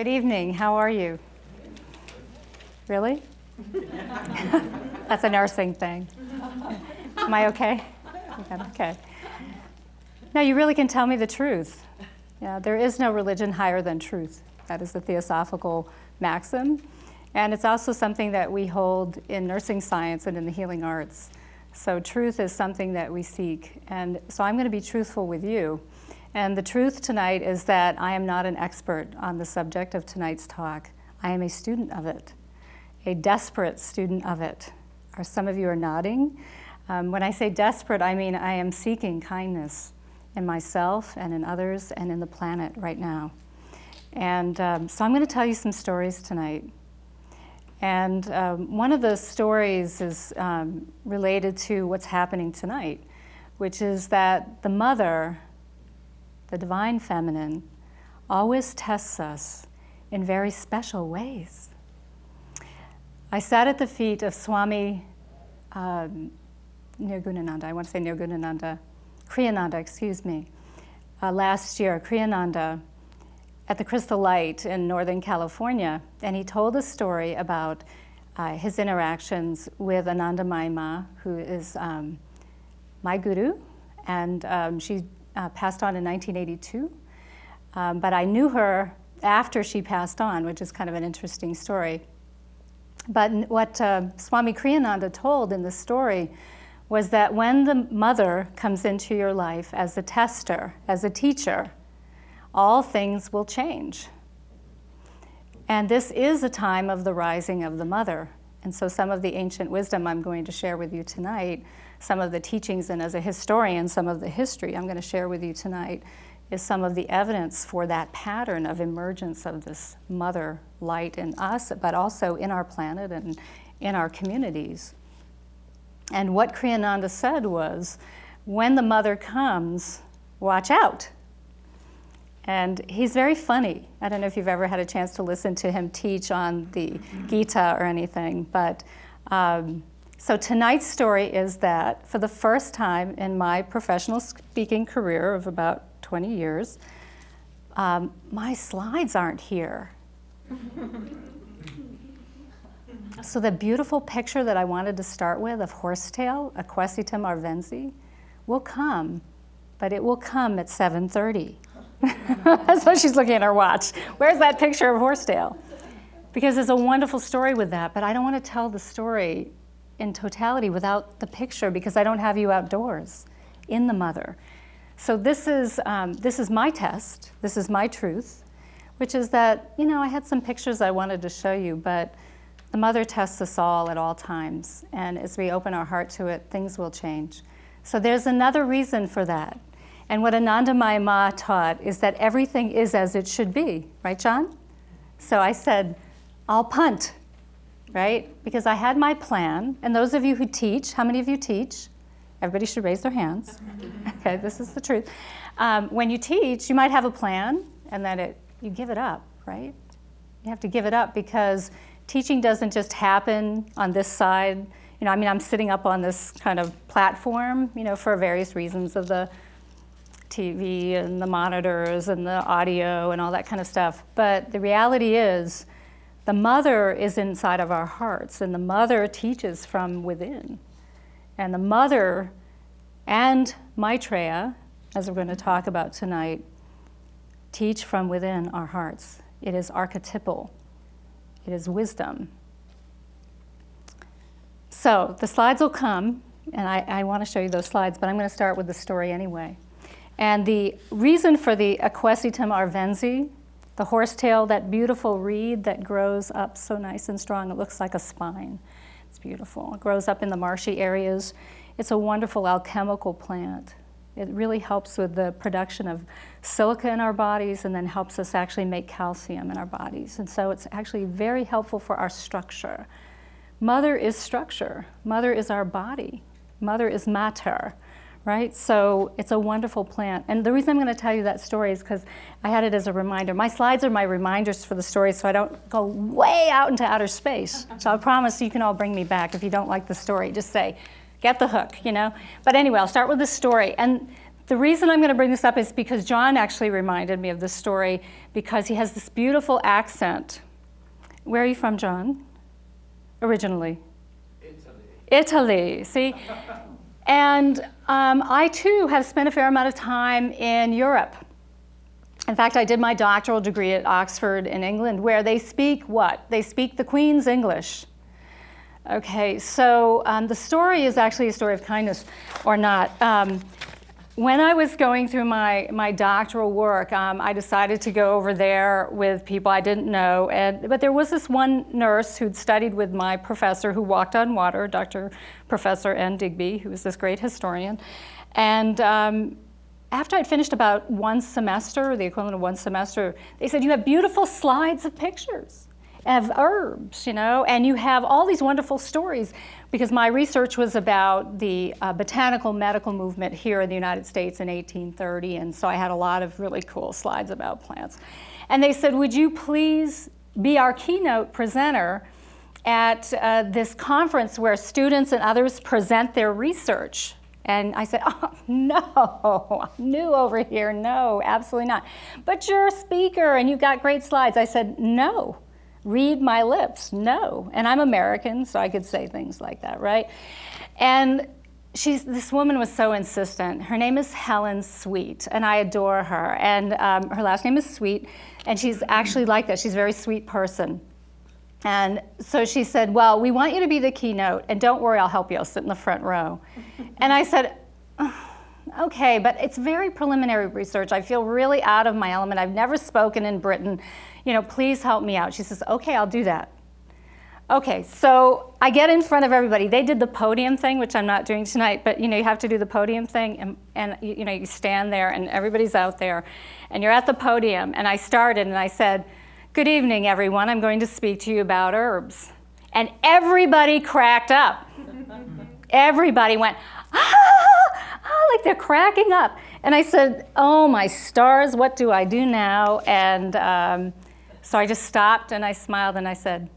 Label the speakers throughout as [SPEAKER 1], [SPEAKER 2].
[SPEAKER 1] Good evening. How are you? Really? That's a nursing thing. Am I okay? Okay. No, you really can tell me the truth. Yeah, there is no religion higher than truth. That is the Theosophical maxim. And it's also something that we hold in nursing science and in the healing arts. So truth is something that we seek. And so I'm going to be truthful with you. And the truth tonight is that I am not an expert on the subject of tonight's talk. I am a student of it, a desperate student of it. Some of you are nodding. When I say desperate, I mean I am seeking kindness in myself and in others and in the planet right now. And so I'm going to tell you some stories tonight. And one of the stories is related to what's happening tonight, which is that the mother, the divine feminine, always tests us in very special ways. I sat at the feet of Swami Nirgunananda, I want to say Nirgunananda, Kriyananda, excuse me, last year, Kriyananda, at the Crystal Light in Northern California, and he told a story about his interactions with Anandamayi Ma, who is my guru, and she passed on in 1982, but I knew her after she passed on, which is kind of an interesting story. But what Swami Kriyananda told in the story was that when the mother comes into your life as a tester, as a teacher, all things will change. And this is a time of the rising of the mother. And so some of the ancient wisdom I'm going to share with you tonight, some of the teachings, and as a historian, some of the history I'm going to share with you tonight is some of the evidence for that pattern of emergence of this mother light in us, but also in our planet and in our communities. And what Kriyananda said was, when the mother comes, watch out. And he's very funny. I don't know if you've ever had a chance to listen to him teach on the Gita or anything, but so tonight's story is that for the first time in my professional speaking career of about 20 years, my slides aren't here. So the beautiful picture that I wanted to start with of horsetail, Equesitum arvensi, will come, but it will come at 7:30. So she's looking at her watch. Where's that picture of horsetail? Because there's a wonderful story with that, but I don't want to tell the story in totality without the picture because I don't have you outdoors in the mother. So this is my test, this is my truth, which is that, I had some pictures I wanted to show you, but the mother tests us all at all times, and as we open our heart to it, things will change. So there's another reason for that. And what Anandamayi Ma taught is that everything is as it should be, right, John? So I said, I'll punt, right? Because I had my plan, and those of you who teach, how many of you teach? Everybody should raise their hands. Okay, this is the truth. When you teach, you might have a plan, and then you give it up, right? You have to give it up because teaching doesn't just happen on this side. I'm sitting up on this kind of platform, for various reasons of the TV and the monitors and the audio and all that kind of stuff. But the reality is the mother is inside of our hearts, and the mother teaches from within. And the mother and Maitreya, as we're going to talk about tonight, teach from within our hearts. It is archetypal. It is wisdom. So the slides will come, and I want to show you those slides, but I'm going to start with the story anyway. And the reason for the Equesitum arvensi, the horsetail, that beautiful reed that grows up so nice and strong, it looks like a spine. It's beautiful. It grows up in the marshy areas. It's a wonderful alchemical plant. It really helps with the production of silica in our bodies and then helps us actually make calcium in our bodies. And so it's actually very helpful for our structure. Mother is structure. Mother is our body. Mother is mater, right? So it's a wonderful plant. And the reason I'm going to tell you that story is because I had it as a reminder. My slides are my reminders for the story so I don't go way out into outer space. So I promise you can all bring me back if you don't like the story. Just say, get the hook, But anyway, I'll start with the story. And The reason I'm going to bring this up is because John actually reminded me of this story because he has this beautiful accent. Where are you from, John? Originally? Italy, see? And I, too, have spent a fair amount of time in Europe. In fact, I did my doctoral degree at Oxford in England, where they speak what? They speak the Queen's English. Okay, so the story is actually a story of kindness, or not. When I was going through my doctoral work, I decided to go over there with people I didn't know. But there was this one nurse who'd studied with my professor who walked on water, Professor N. Digby, who was this great historian. And after I'd finished about one semester, the equivalent of one semester, they said, you have beautiful slides of pictures of herbs, you know, and you have all these wonderful stories, because my research was about the botanical medical movement here in the United States in 1830, and so I had a lot of really cool slides about plants. And they said, would you please be our keynote presenter at this conference where students and others present their research? And I said, oh, no, I'm new over here, no, absolutely not. But you're a speaker and you've got great slides. I said, no. Read my lips, no. And I'm American, so I could say things like that, right? And this woman was so insistent. Her name is Helen Sweet, and I adore her. And her last name is Sweet, and she's actually like that. She's a very sweet person. And so she said, well, we want you to be the keynote, and don't worry, I'll help you. I'll sit in the front row. And I said, okay, but it's very preliminary research. I feel really out of my element. I've never spoken in Britain. You know, please help me out. She says, okay, I'll do that. Okay, so I get in front of everybody. They did the podium thing, which I'm not doing tonight, but you know, you have to do the podium thing, and you know, you stand there and everybody's out there, and you're at the podium, and I started and I said, good evening, everyone. I'm going to speak to you about herbs. And everybody cracked up. Everybody went, like they're cracking up. And I said, oh my stars, what do I do now? And so I just stopped and I smiled and I said,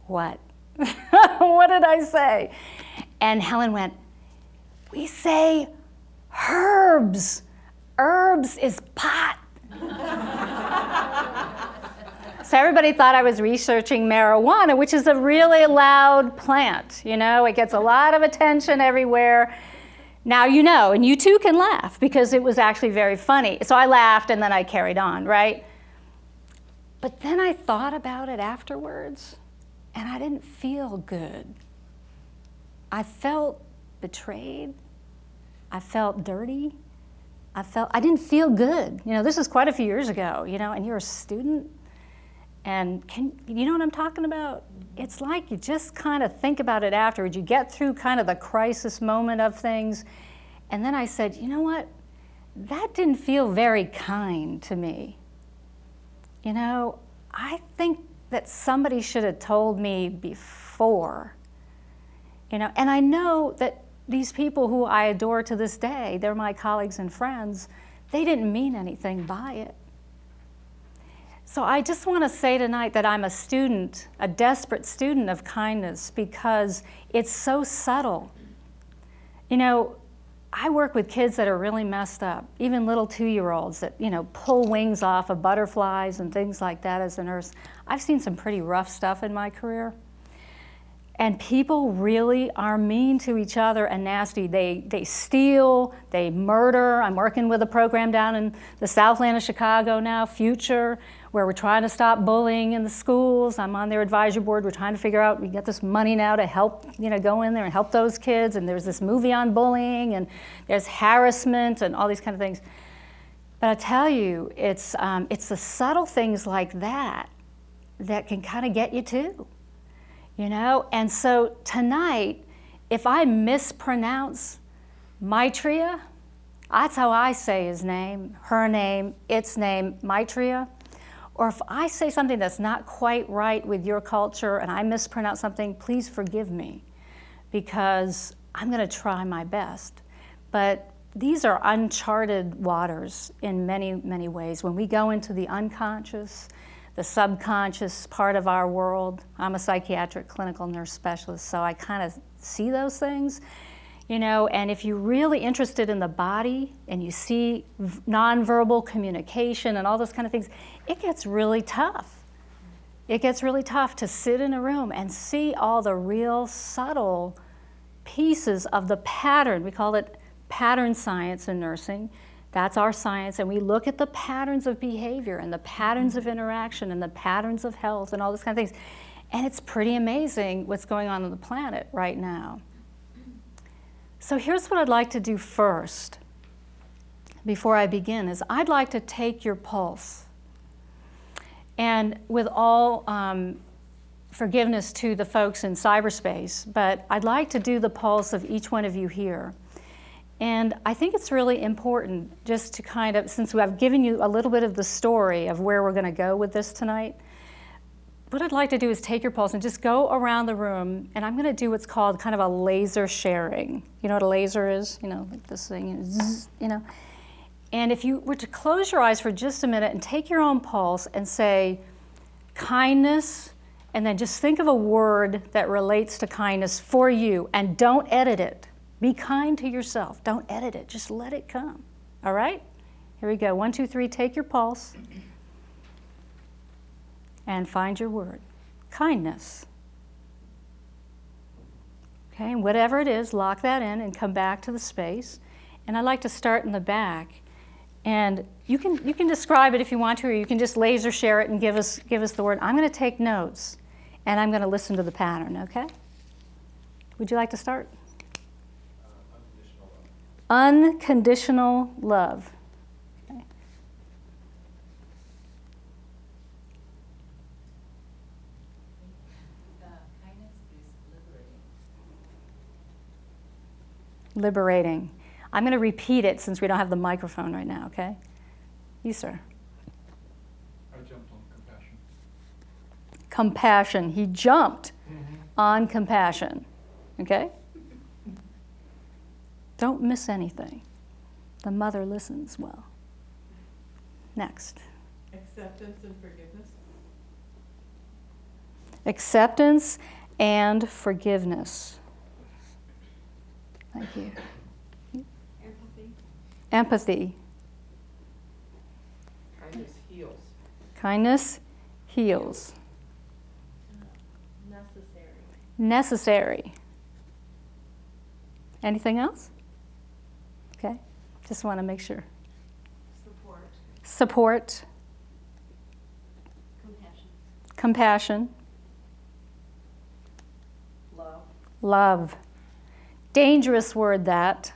[SPEAKER 1] what? What did I say? And Helen went, we say herbs. Herbs is pot. So everybody thought I was researching marijuana, which is a really loud plant. You know, it gets a lot of attention everywhere. Now you know, and you too can laugh because it was actually very funny. So I laughed and then I carried on, right? But then I thought about it afterwards and I didn't feel good. I felt betrayed. I felt dirty. I didn't feel good. You know, this is quite a few years ago, you know, and you're a student. And you know what I'm talking about? It's like you just kind of think about it afterwards. You get through kind of the crisis moment of things. And then I said, you know what? That didn't feel very kind to me. You know, I think that somebody should have told me before. You know, and I know that these people who I adore to this day, they're my colleagues and friends, they didn't mean anything by it. So I just want to say tonight that I'm a student, a desperate student of kindness, because it's so subtle. You know, I work with kids that are really messed up, even little 2-year-olds that, you know, pull wings off of butterflies and things like that as a nurse. I've seen some pretty rough stuff in my career. And people really are mean to each other and nasty. They steal, they murder. I'm working with a program down in the Southland of Chicago now, Future, where we're trying to stop bullying in the schools. I'm on their advisory board. We're trying to figure out, we get this money now to help, you know, go in there and help those kids. And there's this movie on bullying, and there's harassment and all these kind of things. But I tell you, it's the subtle things like that that can kind of get you too. You know, and so tonight, if I mispronounce Maitreya, that's how I say his name, her name, its name, Maitreya. Or if I say something that's not quite right with your culture and I mispronounce something, please forgive me, because I'm going to try my best. But these are uncharted waters in many, many ways. When we go into the unconscious, the subconscious part of our world. I'm a psychiatric clinical nurse specialist, so I kind of see those things. And if you're really interested in the body and you see nonverbal communication and all those kind of things, it gets really tough. It gets really tough to sit in a room and see all the real subtle pieces of the pattern. We call it pattern science in nursing. That's our science, and we look at the patterns of behavior and the patterns of interaction and the patterns of health and all those kind of things. And it's pretty amazing what's going on the planet right now. So here's what I'd like to do first, before I begin, is I'd like to take your pulse. And with all forgiveness to the folks in cyberspace, but I'd like to do the pulse of each one of you here. And I think it's really important just to kind of, since I've given you a little bit of the story of where we're going to go with this tonight, what I'd like to do is take your pulse and just go around the room, and I'm going to do what's called kind of a laser sharing. You know what a laser is? Like this thing, zzz, And if you were to close your eyes for just a minute and take your own pulse and say kindness, and then just think of a word that relates to kindness for you, and don't edit it. Be kind to yourself. Don't edit it. Just let it come. All right? Here we go. 1, 2, 3. Take your pulse and find your word. Kindness. Okay, and whatever it is, lock that in and come back to the space. And I'd like to start in the back. And you can describe it if you want to, or you can just laser share it and give us the word. I'm going to take notes, and I'm going to listen to the pattern, okay? Would you like to start? Unconditional love. Okay.
[SPEAKER 2] Kindness is liberating.
[SPEAKER 1] Liberating. I'm going to repeat it since we don't have the microphone right now, okay? You, sir.
[SPEAKER 3] I jumped on compassion.
[SPEAKER 1] Compassion. He jumped on compassion, okay? Don't miss anything. The mother listens well. Next.
[SPEAKER 4] Acceptance and forgiveness.
[SPEAKER 1] Acceptance and forgiveness. Thank you.
[SPEAKER 4] Empathy.
[SPEAKER 1] Empathy.
[SPEAKER 4] Kindness heals.
[SPEAKER 1] Kindness heals.
[SPEAKER 4] Necessary.
[SPEAKER 1] Necessary. Anything else? Okay, just want to make sure.
[SPEAKER 4] Support.
[SPEAKER 1] Support.
[SPEAKER 4] Compassion.
[SPEAKER 1] Compassion.
[SPEAKER 4] Love.
[SPEAKER 1] Love. Dangerous word, that.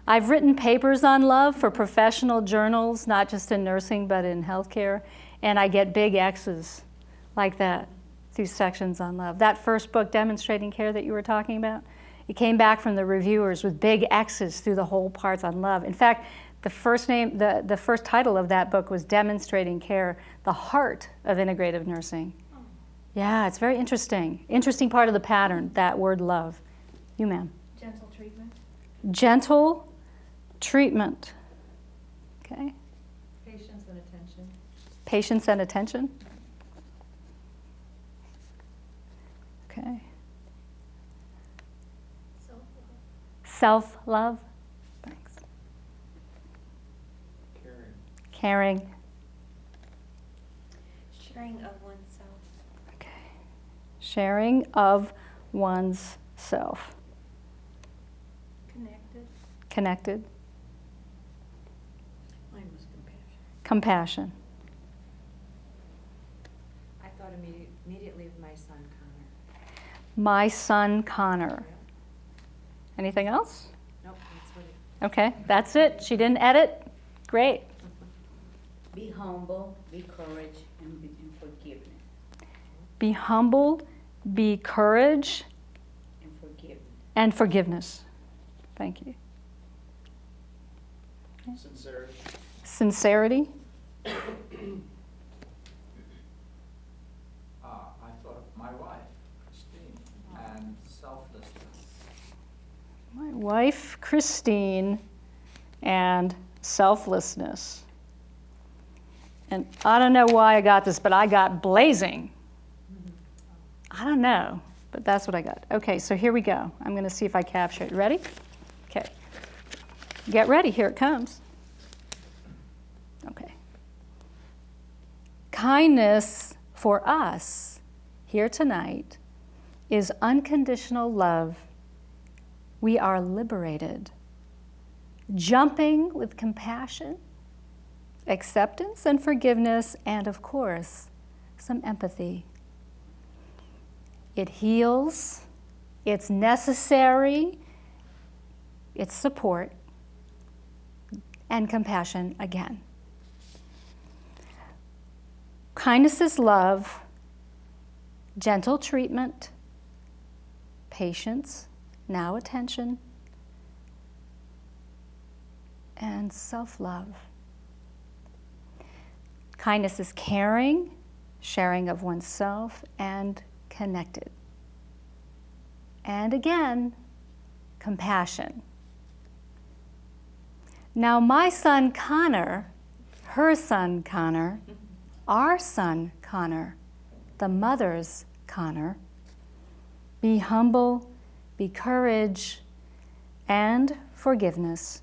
[SPEAKER 1] I've written papers on love for professional journals, not just in nursing, but in healthcare, and I get big X's like that through sections on love. That first book, Demonstrating Care, that you were talking about, it came back from the reviewers with big X's through the whole parts on love. In fact, the first title of that book was Demonstrating Care, the Heart of Integrative Nursing. Yeah, it's very interesting. Interesting part of the pattern, that word love. You, ma'am.
[SPEAKER 2] Gentle treatment.
[SPEAKER 1] Gentle treatment. Okay.
[SPEAKER 2] Patience and attention.
[SPEAKER 1] Patience and attention. Okay.
[SPEAKER 2] Self-love.
[SPEAKER 1] Self-love. Thanks.
[SPEAKER 3] Caring.
[SPEAKER 1] Caring.
[SPEAKER 2] Sharing of oneself.
[SPEAKER 1] Okay. Sharing of one's self.
[SPEAKER 2] Connected.
[SPEAKER 1] Connected.
[SPEAKER 4] Mine was compassion.
[SPEAKER 1] Compassion.
[SPEAKER 2] I thought immediately of my son, Connor.
[SPEAKER 1] My son, Connor. Anything else?
[SPEAKER 2] Nope, that's what it.
[SPEAKER 1] Okay, that's it. She didn't edit. Great.
[SPEAKER 5] Be humble, be courage, and forgiveness.
[SPEAKER 1] Be humble, be courage,
[SPEAKER 5] And forgiveness.
[SPEAKER 1] and forgiveness. Thank you.
[SPEAKER 3] Sincerity.
[SPEAKER 1] Sincerity.
[SPEAKER 3] I thought of my wife, Christine, and selflessness.
[SPEAKER 1] My wife, Christine, and selflessness. And I don't know why I got this, but I got blazing. I don't know, but that's what I got. Okay, so here we go. I'm going to see if I capture it. Ready? Okay. Get ready. Here it comes. Okay. Kindness for us here tonight is unconditional love. We are liberated, jumping with compassion, acceptance and forgiveness, and of course, some empathy. It heals, it's necessary, it's support, and compassion again. Kindness is love, gentle treatment, patience, now attention, and self-love. Kindness is caring, sharing of oneself, and connected. And again, compassion. Now my son Connor, her son Connor, our son Connor, the mother's Connor, be humble, be courage, and forgiveness,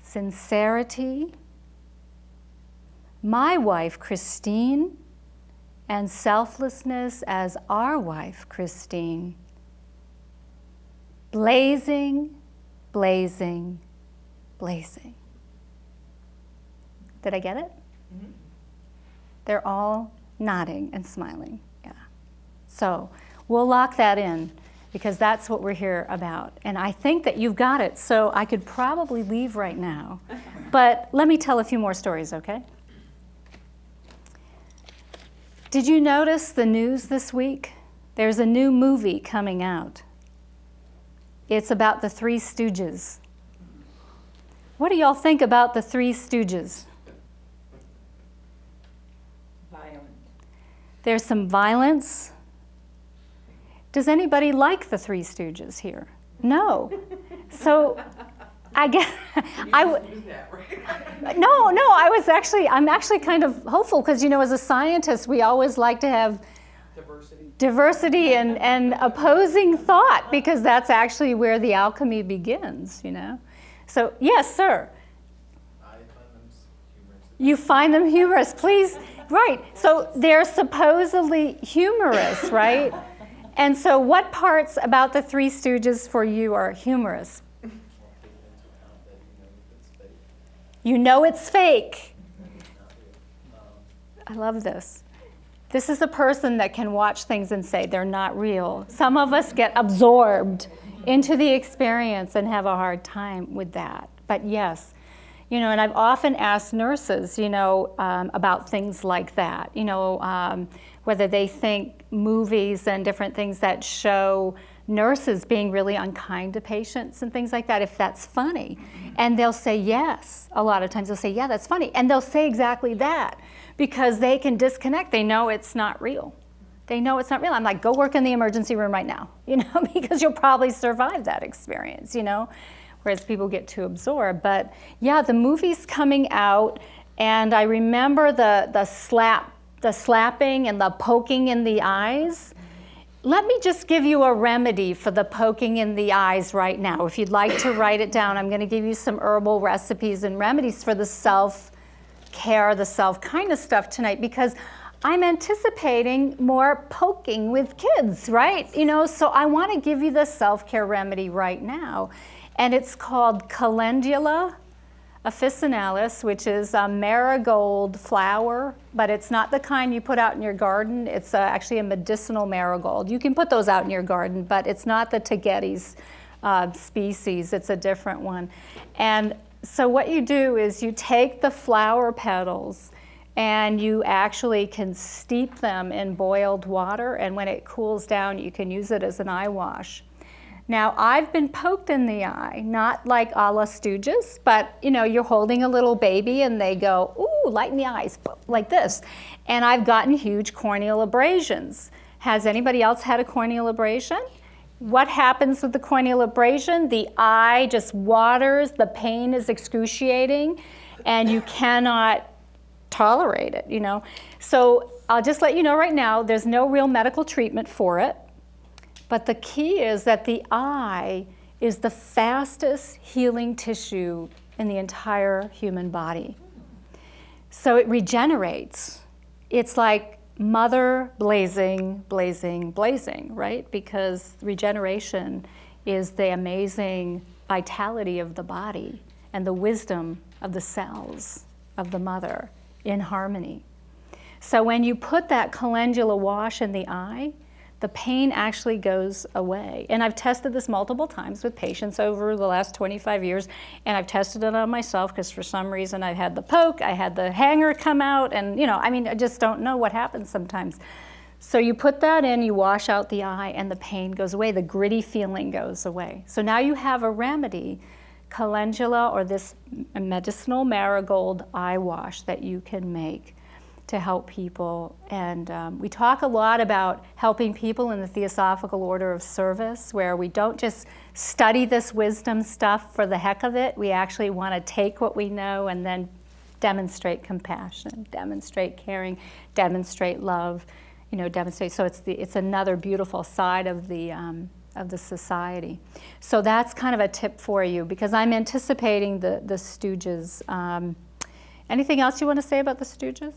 [SPEAKER 1] sincerity, my wife Christine, and selflessness as our wife Christine. Blazing, blazing, blazing. Did I get it? Mm-hmm. They're all nodding and smiling, yeah. So we'll lock that in because that's what we're here about. And I think that you've got it, so I could probably leave right now. But let me tell a few more stories, okay? Did you notice the news this week? There's a new movie coming out. It's about the Three Stooges. What do y'all think about the Three Stooges?
[SPEAKER 5] Violent.
[SPEAKER 1] There's some violence. Does anybody like the Three Stooges here? No. So I guess I'm actually kind of hopeful because, you know, as a scientist, we always like to have diversity and opposing thought because that's actually where the alchemy begins, you know. So, yes, sir.
[SPEAKER 6] I find them humorous.
[SPEAKER 1] You find them humorous, please. Right. So they're supposedly humorous, right? And so what parts about the Three Stooges for you are humorous? You know it's fake. I love this. This is a person that can watch things and say they're not real. Some of us get absorbed into the experience and have a hard time with that. But yes, you know, and I've often asked nurses, you know, about things like that, you know, whether they think movies and different things that show nurses being really unkind to patients and things like that, if that's funny. And they'll say yes. A lot of times they'll say, yeah, that's funny. And they'll say exactly that because they can disconnect. They know it's not real. They know it's not real. I'm like, go work in the emergency room right now, you know, because you'll probably survive that experience, you know, whereas people get too absorbed. But yeah, the movie's coming out, and I remember the slapping and the poking in the eyes. Let me just give you a remedy for the poking in the eyes right now. If you'd like to write it down, I'm going to give you some herbal recipes and remedies for the self-care, the self-kindness stuff tonight, because I'm anticipating more poking with kids, right? You know, so I want to give you the self-care remedy right now. And it's called Calendula Officinalis, which is a marigold flower, but it's not the kind you put out in your garden. It's actually a medicinal marigold. You can put those out in your garden, but it's not the Tagetes species. It's a different one. And so what you do is you take the flower petals and you actually can steep them in boiled water, and when it cools down, you can use it as an eye wash. Now, I've been poked in the eye, not like a la Stooges, but you know, you're holding a little baby and they go, ooh, light in the eyes, like this. And I've gotten huge corneal abrasions. Has anybody else had a corneal abrasion? What happens with the corneal abrasion? The eye just waters, the pain is excruciating, and you cannot tolerate it, you know. So I'll just let you know right now, there's no real medical treatment for it. But the key is that the eye is the fastest healing tissue in the entire human body. So it regenerates. It's like mother blazing, blazing, blazing, right? Because regeneration is the amazing vitality of the body and the wisdom of the cells of the mother in harmony. So when you put that calendula wash in the eye, the pain actually goes away. And I've tested this multiple times with patients over the last 25 years, and I've tested it on myself because for some reason I had the poke, I had the hanger come out, and I just don't know what happens sometimes. So you put that in, you wash out the eye, and the pain goes away, the gritty feeling goes away. So now you have a remedy, calendula, or this medicinal marigold eye wash that you can make to help people. And we talk a lot about helping people in the Theosophical Order of Service, where we don't just study this wisdom stuff for the heck of it. We actually want to take what we know and then demonstrate compassion, demonstrate caring, demonstrate love, demonstrate. So it's another beautiful side of the society. So that's kind of a tip for you, because I'm anticipating the Stooges. Anything else you want to say about the Stooges?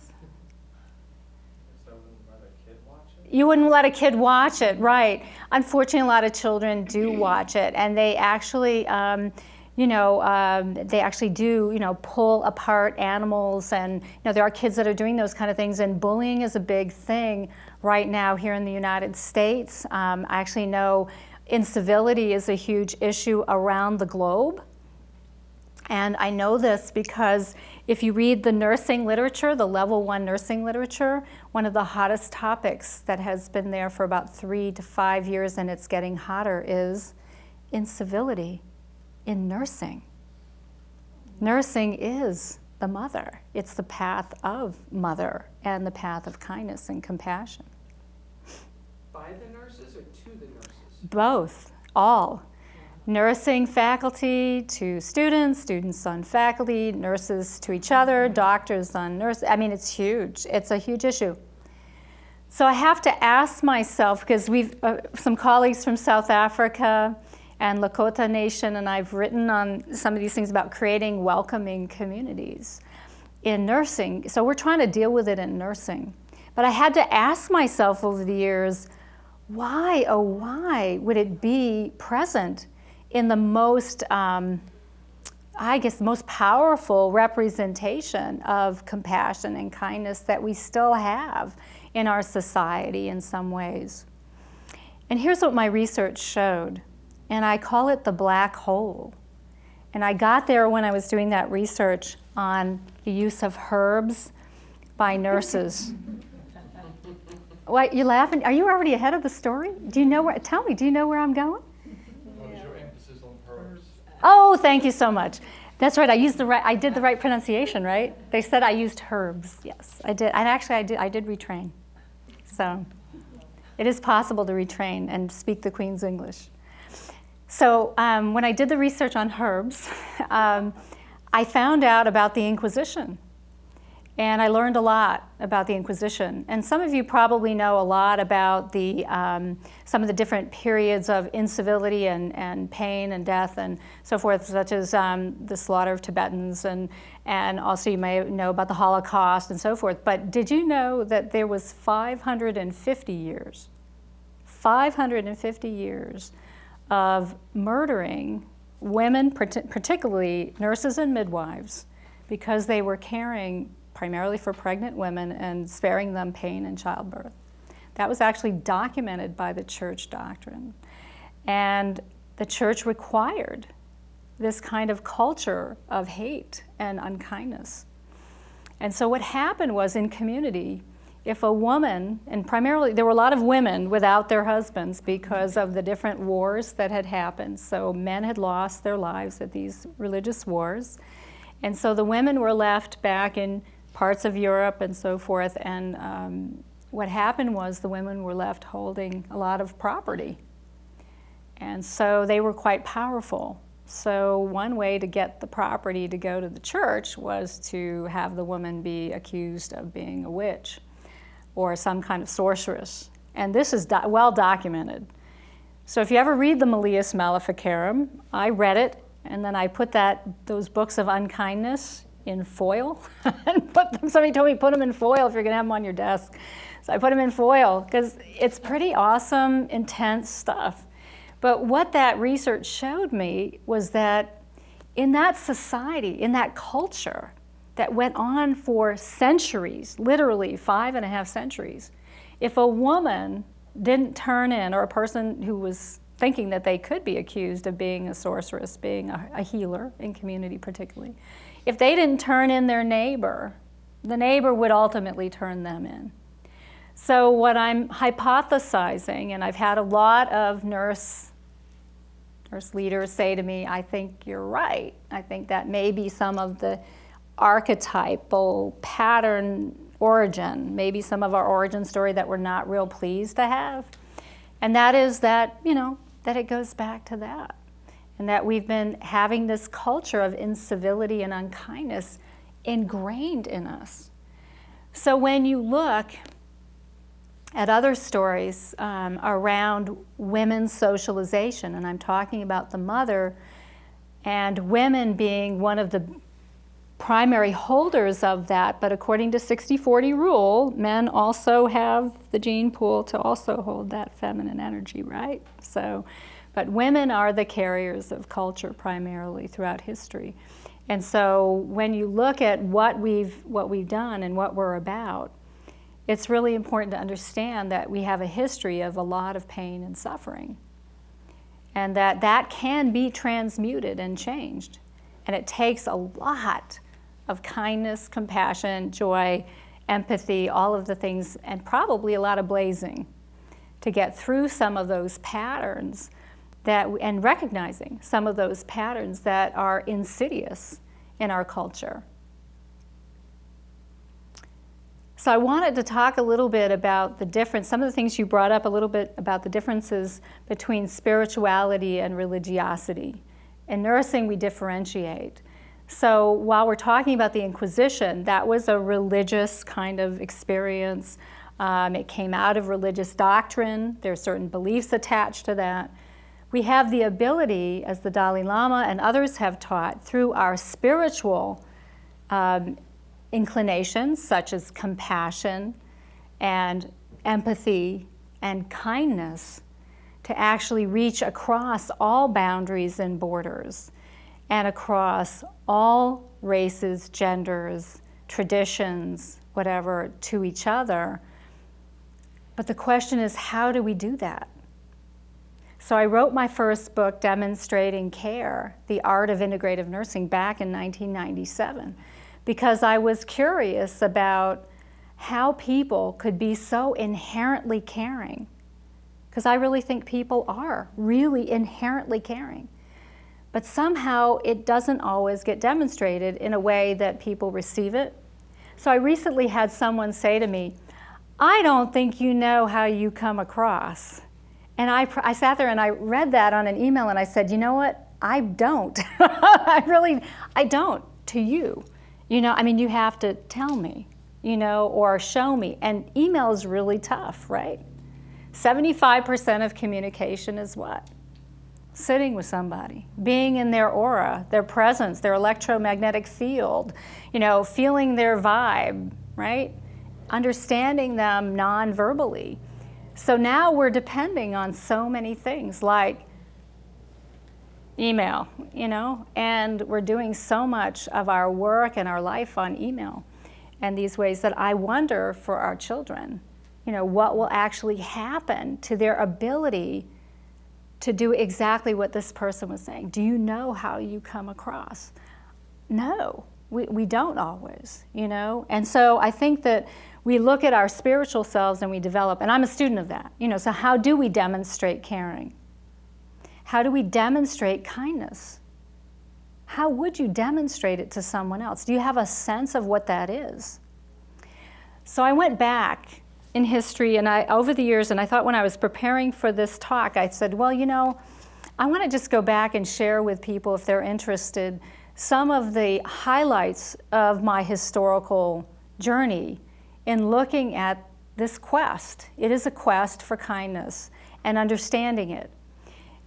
[SPEAKER 1] You wouldn't let a kid watch it, right? Unfortunately, a lot of children do watch it, and they actually, do, pull apart animals, and there are kids that are doing those kind of things. And bullying is a big thing right now here in the United States. I actually know incivility is a huge issue around the globe. And I know this because if you read the nursing literature, the level 1 nursing literature, one of the hottest topics that has been there for about 3 to 5 years, and it's getting hotter, is incivility in nursing. Nursing is the mother. It's the path of mother and the path of kindness and compassion.
[SPEAKER 4] By the nurses or to the nurses?
[SPEAKER 1] Both, all. Nursing faculty to students, students on faculty, nurses to each other, doctors on nurses. I mean, it's huge. It's a huge issue. So I have to ask myself, because we've some colleagues from South Africa and Lakota Nation, and I've written on some of these things about creating welcoming communities in nursing. So we're trying to deal with it in nursing. But I had to ask myself over the years, why, oh why, would it be present in the most, most powerful representation of compassion and kindness that we still have in our society in some ways? And here's what my research showed, and I call it the black hole. And I got there when I was doing that research on the use of herbs by nurses. What, you laughing? Are you already ahead of the story? Do you know where, tell me, do you know where I'm going? Oh, thank you so much. That's right. I did the right pronunciation, right? They said I used herbs. Yes, I did. And actually, I did retrain. So it is possible to retrain and speak the Queen's English. So when I did the research on herbs, I found out about the Inquisition. And I learned a lot about the Inquisition. And some of you probably know a lot about some of the different periods of incivility and pain and death and so forth, such as the slaughter of Tibetans, and also you may know about the Holocaust and so forth. But did you know that there was 550 years of murdering women, particularly nurses and midwives, because they were caring primarily for pregnant women and sparing them pain in childbirth? That was actually documented by the church doctrine. And the church required this kind of culture of hate and unkindness. And so what happened was, in community, if a woman, and primarily there were a lot of women without their husbands because of the different wars that had happened. So men had lost their lives at these religious wars. And so the women were left back in parts of Europe and so forth, and what happened was the women were left holding a lot of property. And so they were quite powerful. So one way to get the property to go to the church was to have the woman be accused of being a witch or some kind of sorceress. And this is well documented. So if you ever read the Malleus Maleficarum, I read it, and then I put those books of unkindness in foil. And somebody told me, put them in foil if you're going to have them on your desk. So I put them in foil, because it's pretty awesome, intense stuff. But what that research showed me was that in that society, in that culture that went on for centuries, literally 5.5 centuries, if a woman didn't turn in, or a person who was thinking that they could be accused of being a sorceress, being a healer in community particularly, if they didn't turn in their neighbor, the neighbor would ultimately turn them in. So what I'm hypothesizing, and I've had a lot of nurse leaders say to me, I think you're right. I think that may be some of the archetypal pattern origin, maybe some of our origin story that we're not real pleased to have. And that is that, that it goes back to that. And that we've been having this culture of incivility and unkindness ingrained in us. So when you look at other stories around women's socialization, and I'm talking about the mother, and women being one of the primary holders of that, but according to 60-40 rule, men also have the gene pool to also hold that feminine energy, right? So, but women are the carriers of culture primarily throughout history. And so when you look at what we've done and what we're about, it's really important to understand that we have a history of a lot of pain and suffering, and that can be transmuted and changed. And it takes a lot of kindness, compassion, joy, empathy, all of the things, and probably a lot of blazing to get through some of those patterns and recognizing some of those patterns that are insidious in our culture. So I wanted to talk a little bit about the difference, some of the things you brought up a little bit about the differences between spirituality and religiosity. In nursing, we differentiate. So while we're talking about the Inquisition, that was a religious kind of experience. It came out of religious doctrine. There are certain beliefs attached to that. We have the ability, as the Dalai Lama and others have taught, through our spiritual inclinations, such as compassion and empathy and kindness, to actually reach across all boundaries and borders, and across all races, genders, traditions, whatever, to each other. But the question is, how do we do that? So I wrote my first book, Demonstrating Care, The Art of Integrative Nursing, back in 1997, because I was curious about how people could be so inherently caring. Because I really think people are really inherently caring. But somehow it doesn't always get demonstrated in a way that people receive it. So I recently had someone say to me, I don't think you know how you come across. And I sat there and I read that on an email and I said, you know what? I don't. I don't to you. You have to tell me, or show me. And email is really tough, right? 75% of communication is what? Sitting with somebody, being in their aura, their presence, their electromagnetic field, feeling their vibe, right? Understanding them non-verbally. So now we're depending on so many things like email, and we're doing so much of our work and our life on email and these ways that I wonder for our children, what will actually happen to their ability to do exactly what this person was saying. Do you know how you come across? No, we don't always, And so I think that we look at our spiritual selves and we develop, and I'm a student of that, so how do we demonstrate caring? How do we demonstrate kindness? How would you demonstrate it to someone else? Do you have a sense of what that is? So I went back in history and over the years, and I thought when I was preparing for this talk, I said, well, I want to just go back and share with people, if they're interested, some of the highlights of my historical journey in looking at this quest. It is a quest for kindness and understanding it.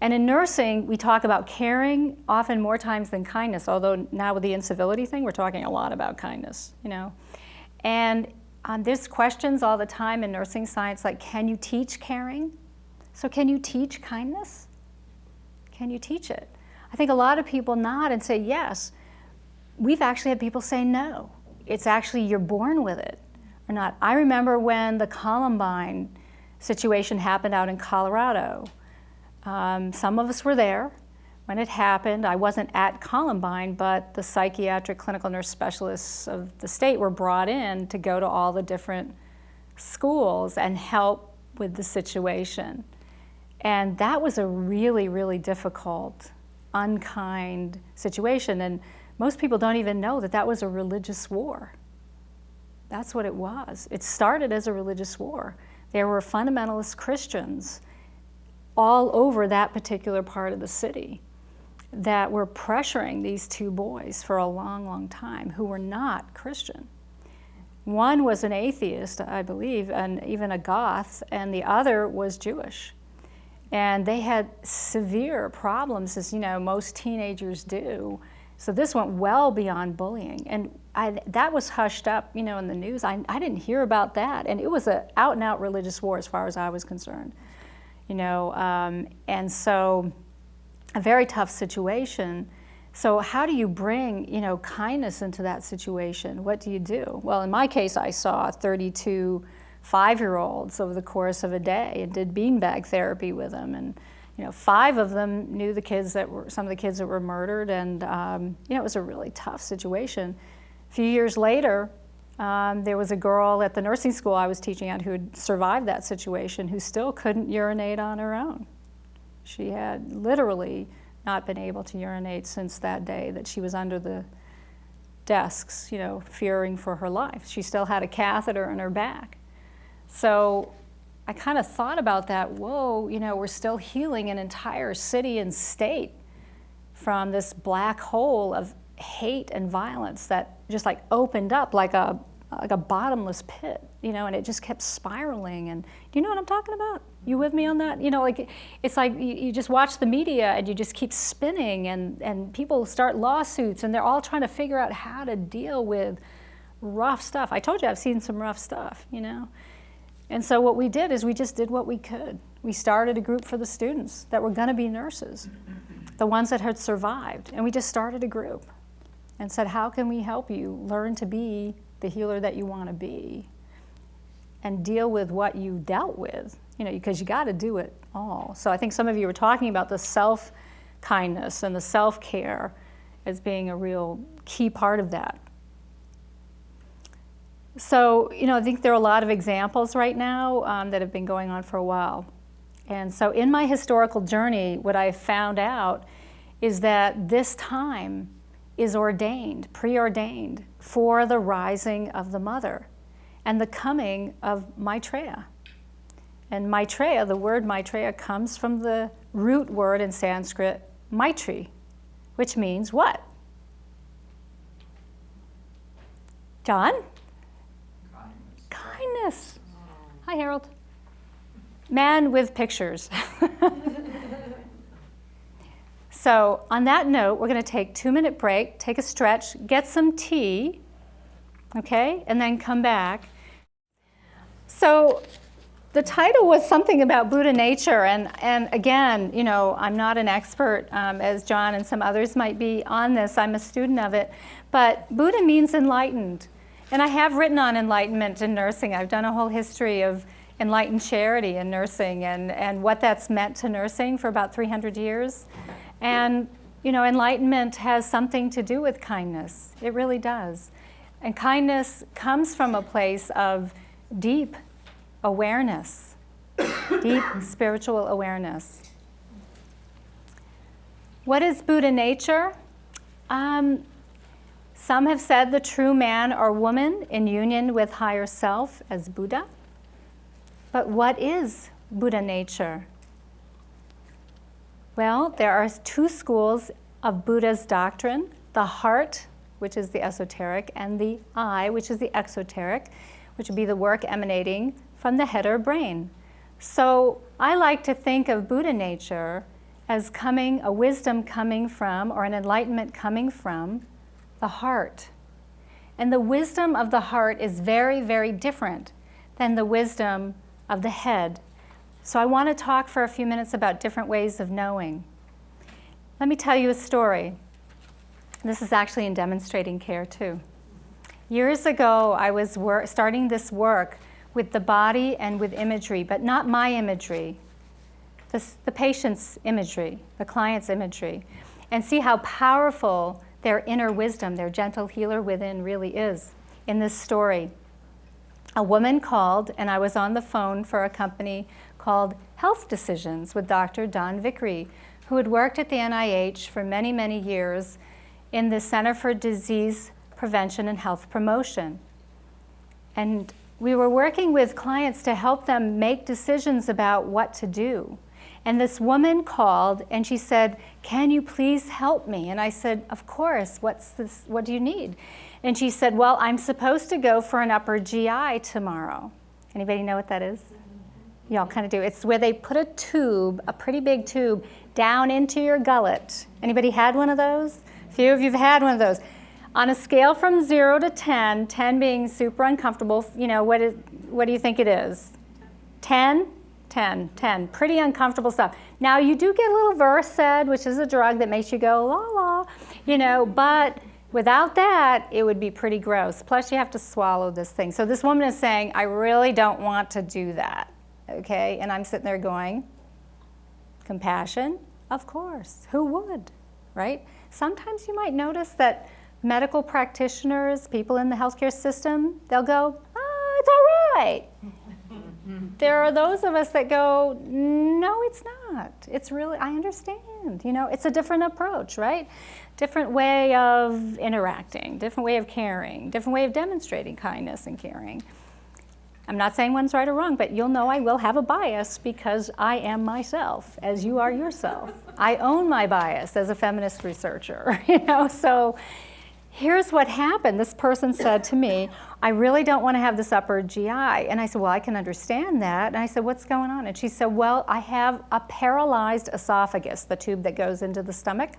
[SPEAKER 1] And in nursing, we talk about caring often more times than kindness, although now with the incivility thing, we're talking a lot about kindness, you know. And there's questions all the time in nursing science like, can you teach caring? So can you teach kindness? Can you teach it? I think a lot of people nod and say yes. We've actually had people say no. It's actually you're born with it or not. I remember when the Columbine situation happened out in Colorado. Some of us were there when it happened. I wasn't at Columbine, but the psychiatric clinical nurse specialists of the state were brought in to go to all the different schools and help with the situation. And that was a really, really difficult, unkind situation. And most people don't even know that that was a religious war. That's what it was. It started as a religious war. There were fundamentalist Christians all over that particular part of the city that were pressuring these two boys for a long, long time who were not Christian. One was an atheist, I believe, and even a Goth, and the other was Jewish. And they had severe problems, as you know, most teenagers do. So this went well beyond bullying. And that was hushed up, you know, in the news. I didn't hear about that. And it was an out-and-out religious war as far as I was concerned. You know, and so a very tough situation. So how do you bring, you know, kindness into that situation? What do you do? Well, in my case, I saw 32 5-year-olds over the course of a day and did beanbag therapy with them. And, you know, 5 of them knew the kids that were, some of the kids that were murdered. And, you know, it was a really tough situation. A few years later, there was a girl at the nursing school I was teaching at who had survived that situation who still couldn't urinate on her own. She had literally not been able to urinate since that day that she was under the desks, you know, fearing for her life. She still had a catheter in her back. So I kind of thought about that, whoa, you know, we're still healing an entire city and state from this black hole of hate and violence that just like opened up like a bottomless pit, you know, and it just kept spiraling. And do you know what I'm talking about? You with me on that? You know, like it's like you just watch the media and you just keep spinning, and people start lawsuits and they're all trying to figure out how to deal with rough stuff. I told you I've seen some rough stuff, you know. And so what we did is we just did what we could. We started a group for the students that were going to be nurses, the ones that had survived, and we just started a group and said, how can we help you learn to be the healer that you want to be and deal with what you dealt with, you know, because you got to do it all. So I think some of you were talking about the self-kindness and the self-care as being a real key part of that. So, you know, I think there are a lot of examples right now that have been going on for a while. And so in my historical journey, what I found out is that this time is ordained, preordained for the rising of the mother and the coming of Maitreya. And Maitreya, the word Maitreya comes from the root word in Sanskrit, Maitri, which means what? John? Kindness. Hi, Harold. Man with pictures. So on that note, we're going to take a 2-minute break, take a stretch, get some tea, okay, and then come back. So the title was something about Buddha nature, and again, you know, I'm not an expert, as John and some others might be on this. I'm a student of it, but Buddha means enlightened. And I have written on enlightenment in nursing. I've done a whole history of enlightened charity in nursing and what that's meant to nursing for about 300 years. And, you know, enlightenment has something to do with kindness. It really does. And kindness comes from a place of deep awareness, deep spiritual awareness. What is Buddha nature? Some have said the true man or woman in union with higher self as Buddha. But what is Buddha nature? Well, there are 2 schools of Buddha's doctrine, the heart, which is the esoteric, and the I, which is the exoteric, which would be the work emanating from the head or brain. So I like to think of Buddha nature as coming, a wisdom coming from, or an enlightenment coming from, the heart. And the wisdom of the heart is very, very different than the wisdom of the head. So I want to talk for a few minutes about different ways of knowing. Let me tell you a story. This is actually in demonstrating care too. Years ago, I was starting this work with the body and with imagery, but not my imagery, the patient's imagery, the client's imagery, and see how powerful their inner wisdom, their gentle healer within really is in this story. A woman called, and I was on the phone for a company called Health Decisions with Dr. Don Vickery, who had worked at the NIH for many, many years in the Center for Disease Prevention and Health Promotion. And we were working with clients to help them make decisions about what to do. And this woman called and she said, "Can you please help me?" And I said, "Of course, what do you need?" And she said, "Well, I'm supposed to go for an upper GI tomorrow." Anybody know what that is? Y'all kind of do. It's where they put a tube, a pretty big tube, down into your gullet. Anybody had one of those? A few of you have had one of those. On a scale from 0 to 10, 10 being super uncomfortable, you know, what do you think it is? 10? 10, 10, pretty uncomfortable stuff. Now you do get a little Versed, which is a drug that makes you go la la, you know, but without that, it would be pretty gross. Plus you have to swallow this thing. So this woman is saying, "I really don't want to do that," okay? And I'm sitting there going, compassion? Of course, who would, right? Sometimes you might notice that medical practitioners, people in the healthcare system, they'll go, "Oh, it's all right." There are those of us that go, "No, it's not. It's really, I understand." You know, it's a different approach, right? Different way of interacting, different way of caring, different way of demonstrating kindness and caring. I'm not saying one's right or wrong, but you'll know I will have a bias because I am myself, as you are yourself. I own my bias as a feminist researcher, you know, so here's what happened. This person said to me, "I really don't want to have this upper GI." And I said, "Well, I can understand that." And I said, "What's going on?" And she said, "Well, I have a paralyzed esophagus," the tube that goes into the stomach.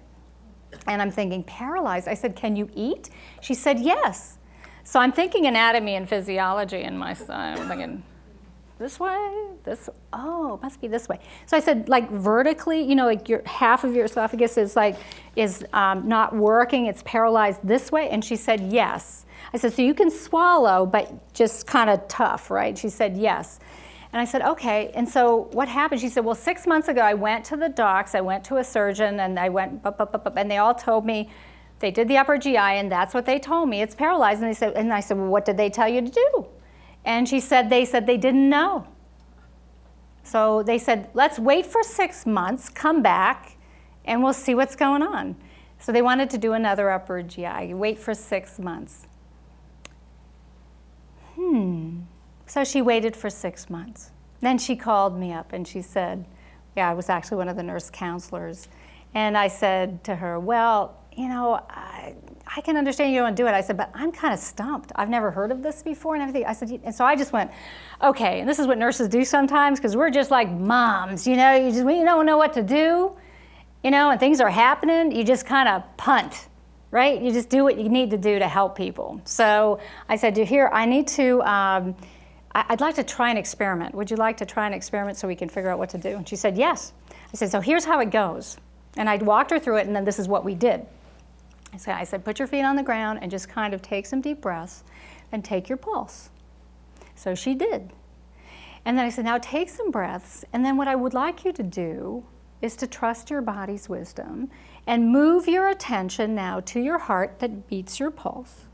[SPEAKER 1] And I'm thinking, paralyzed? I said, "Can you eat?" She said, "Yes." So I'm thinking anatomy and physiology in my son. I'm thinking, this way, oh, it must be this way. So I said, like vertically, you know, like half of your esophagus is not working, it's paralyzed this way? And she said, "Yes." I said, "So you can swallow, but just kind of tough, right?" She said, "Yes." And I said, "Okay." And so what happened? She said, "Well, 6 months ago, I went to the docs, I went to a surgeon, and I went, and they all told me, they did the upper GI, and that's what they told me, it's paralyzed." And I said, "Well, what did they tell you to do?" And she said, they didn't know. So they said, "Let's wait for 6 months, come back, and we'll see what's going on." So they wanted to do another upper GI, wait for 6 months. So she waited for 6 months. Then she called me up and she said, I was actually one of the nurse counselors. And I said to her, "Well, you know, I can understand you don't want to do it." I said, "But I'm kind of stumped. I've never heard of this before and everything." I said, and so I just went, okay, and this is what nurses do sometimes because we're just like moms, you know, when you don't know what to do, you know, and things are happening, you just kind of punt, right? You just do what you need to do to help people. So I said, "Here, I need to, I'd like to try an experiment. Would you like to try an experiment so we can figure out what to do?" And she said, "Yes." I said, "So here's how it goes." And I walked her through it, and then this is what we did. So I said, "Put your feet on the ground and just kind of take some deep breaths and take your pulse." So she did. And then I said, "Now take some breaths, and then what I would like you to do is to trust your body's wisdom and move your attention now to your heart that beats your pulse.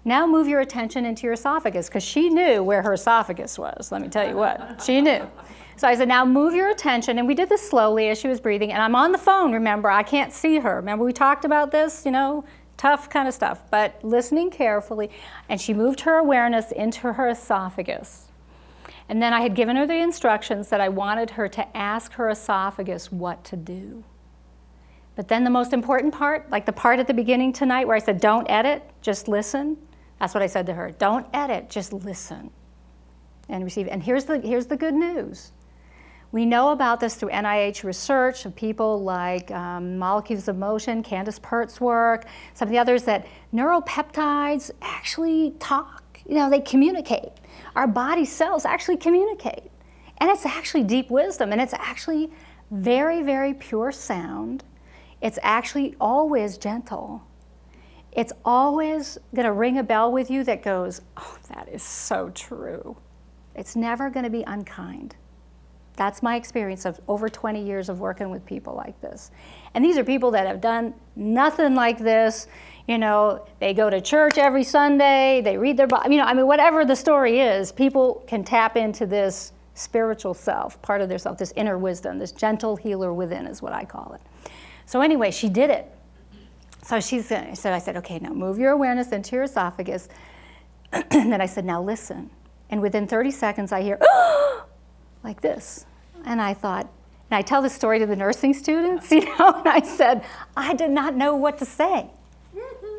[SPEAKER 1] Now move your attention into your esophagus," because she knew where her esophagus was, let me tell you what, she knew. So I said, "Now move your attention," and we did this slowly as she was breathing, and I'm on the phone, remember, I can't see her. Remember we talked about this, you know, tough kind of stuff, but listening carefully, and she moved her awareness into her esophagus. And then I had given her the instructions that I wanted her to ask her esophagus what to do. But then the most important part, like the part at the beginning tonight where I said, "Don't edit, just listen," that's what I said to her. Don't edit, just listen and receive. And here's the good news. We know about this through NIH research of people like Molecules of Motion, Candace Pert's work, some of the others, that neuropeptides actually talk. They communicate. Our body cells actually communicate. And it's actually deep wisdom, and it's actually very, very pure sound. It's actually always gentle. It's always going to ring a bell with you that goes, oh, that is so true. It's never going to be unkind. That's my experience of over 20 years of working with people like this. And these are people that have done nothing like this. They go to church every Sunday, they read their Bible, whatever the story is, people can tap into this spiritual self, part of their self, this inner wisdom, this gentle healer within is what I call it. So anyway, she did it. So I said, okay, now move your awareness into your esophagus. And then I said, now listen. And within 30 seconds I hear, like this. And I thought, and I tell this story to the nursing students, and I said, I did not know what to say.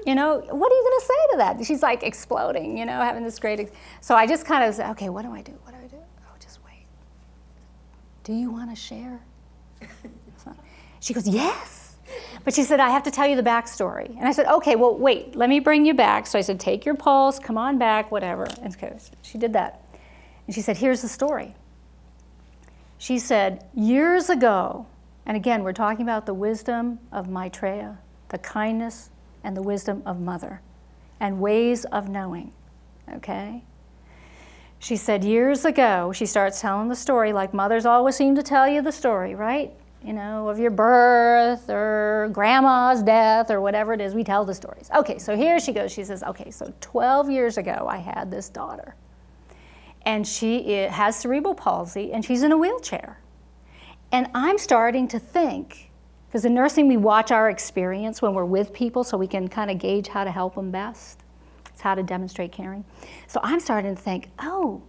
[SPEAKER 1] What are you going to say to that? She's like exploding, having this great, so I just kind of said, okay, what do I do? What do I do? Oh, just wait. Do you want to share? She goes, yes. But she said, I have to tell you the backstory. And I said, okay, well, wait, let me bring you back. So I said, take your pulse, come on back, whatever. And she did that. And she said, here's the story. She said, years ago, and again, we're talking about the wisdom of Maitreya, the kindness and the wisdom of Mother, and ways of knowing, okay? She said, years ago, she starts telling the story like mothers always seem to tell you the story, right? Of your birth or grandma's death or whatever it is, we tell the stories. Okay, so here she goes. She says, okay, so 12 years ago, I had this daughter. And she has cerebral palsy, and she's in a wheelchair. And I'm starting to think, because in nursing we watch our experience when we're with people so we can kind of gauge how to help them best. It's how to demonstrate caring. So I'm starting to think, oh,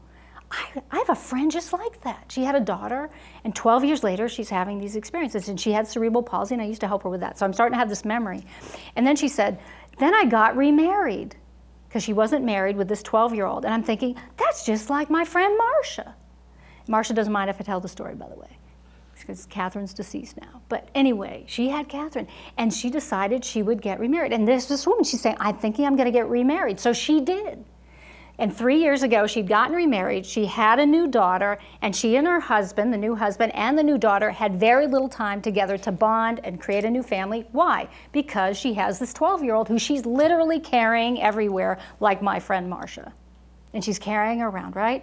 [SPEAKER 1] I have a friend just like that. She had a daughter, and 12 years later she's having these experiences, and she had cerebral palsy, and I used to help her with that. So I'm starting to have this memory. And then she said, then I got remarried, because she wasn't married with this 12-year-old. And I'm thinking, that's just like my friend Marcia. Marcia doesn't mind if I tell the story, by the way, because Catherine's deceased now. But anyway, she had Catherine, and she decided she would get remarried. And there's this woman, she's saying, I'm thinking I'm going to get remarried. So she did. And 3 years ago, she'd gotten remarried. She had a new daughter, and she and her husband, the new husband, and the new daughter had very little time together to bond and create a new family. Why? Because she has this 12-year-old who she's literally carrying everywhere, like my friend Marcia. And she's carrying her around, right?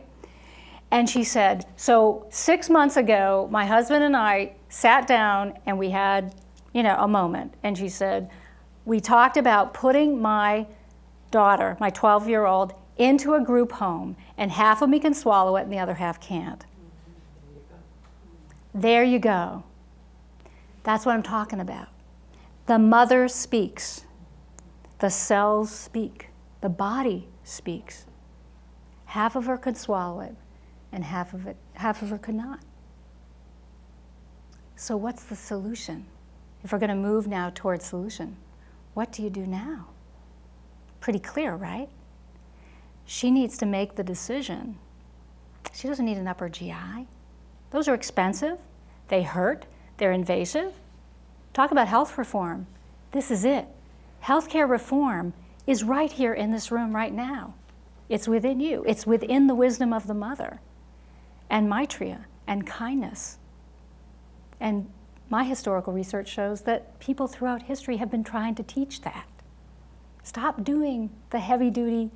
[SPEAKER 1] And she said, so 6 months ago, my husband and I sat down, and we had, a moment. And she said, we talked about putting my daughter, my 12-year-old, into a group home, and half of me can swallow it and the other half can't. There you go. That's what I'm talking about. The mother speaks. The cells speak. The body speaks. Half of her could swallow it, and half of her could not. So what's the solution? If we're going to move now towards solution, what do you do now? Pretty clear, right? She needs to make the decision. She doesn't need an upper GI. Those are expensive. They hurt. They're invasive. Talk about health reform. This is it. Healthcare reform is right here in this room right now. It's within you. It's within the wisdom of the mother and Maitreya and kindness. And my historical research shows that people throughout history have been trying to teach that. Stop doing the heavy-duty,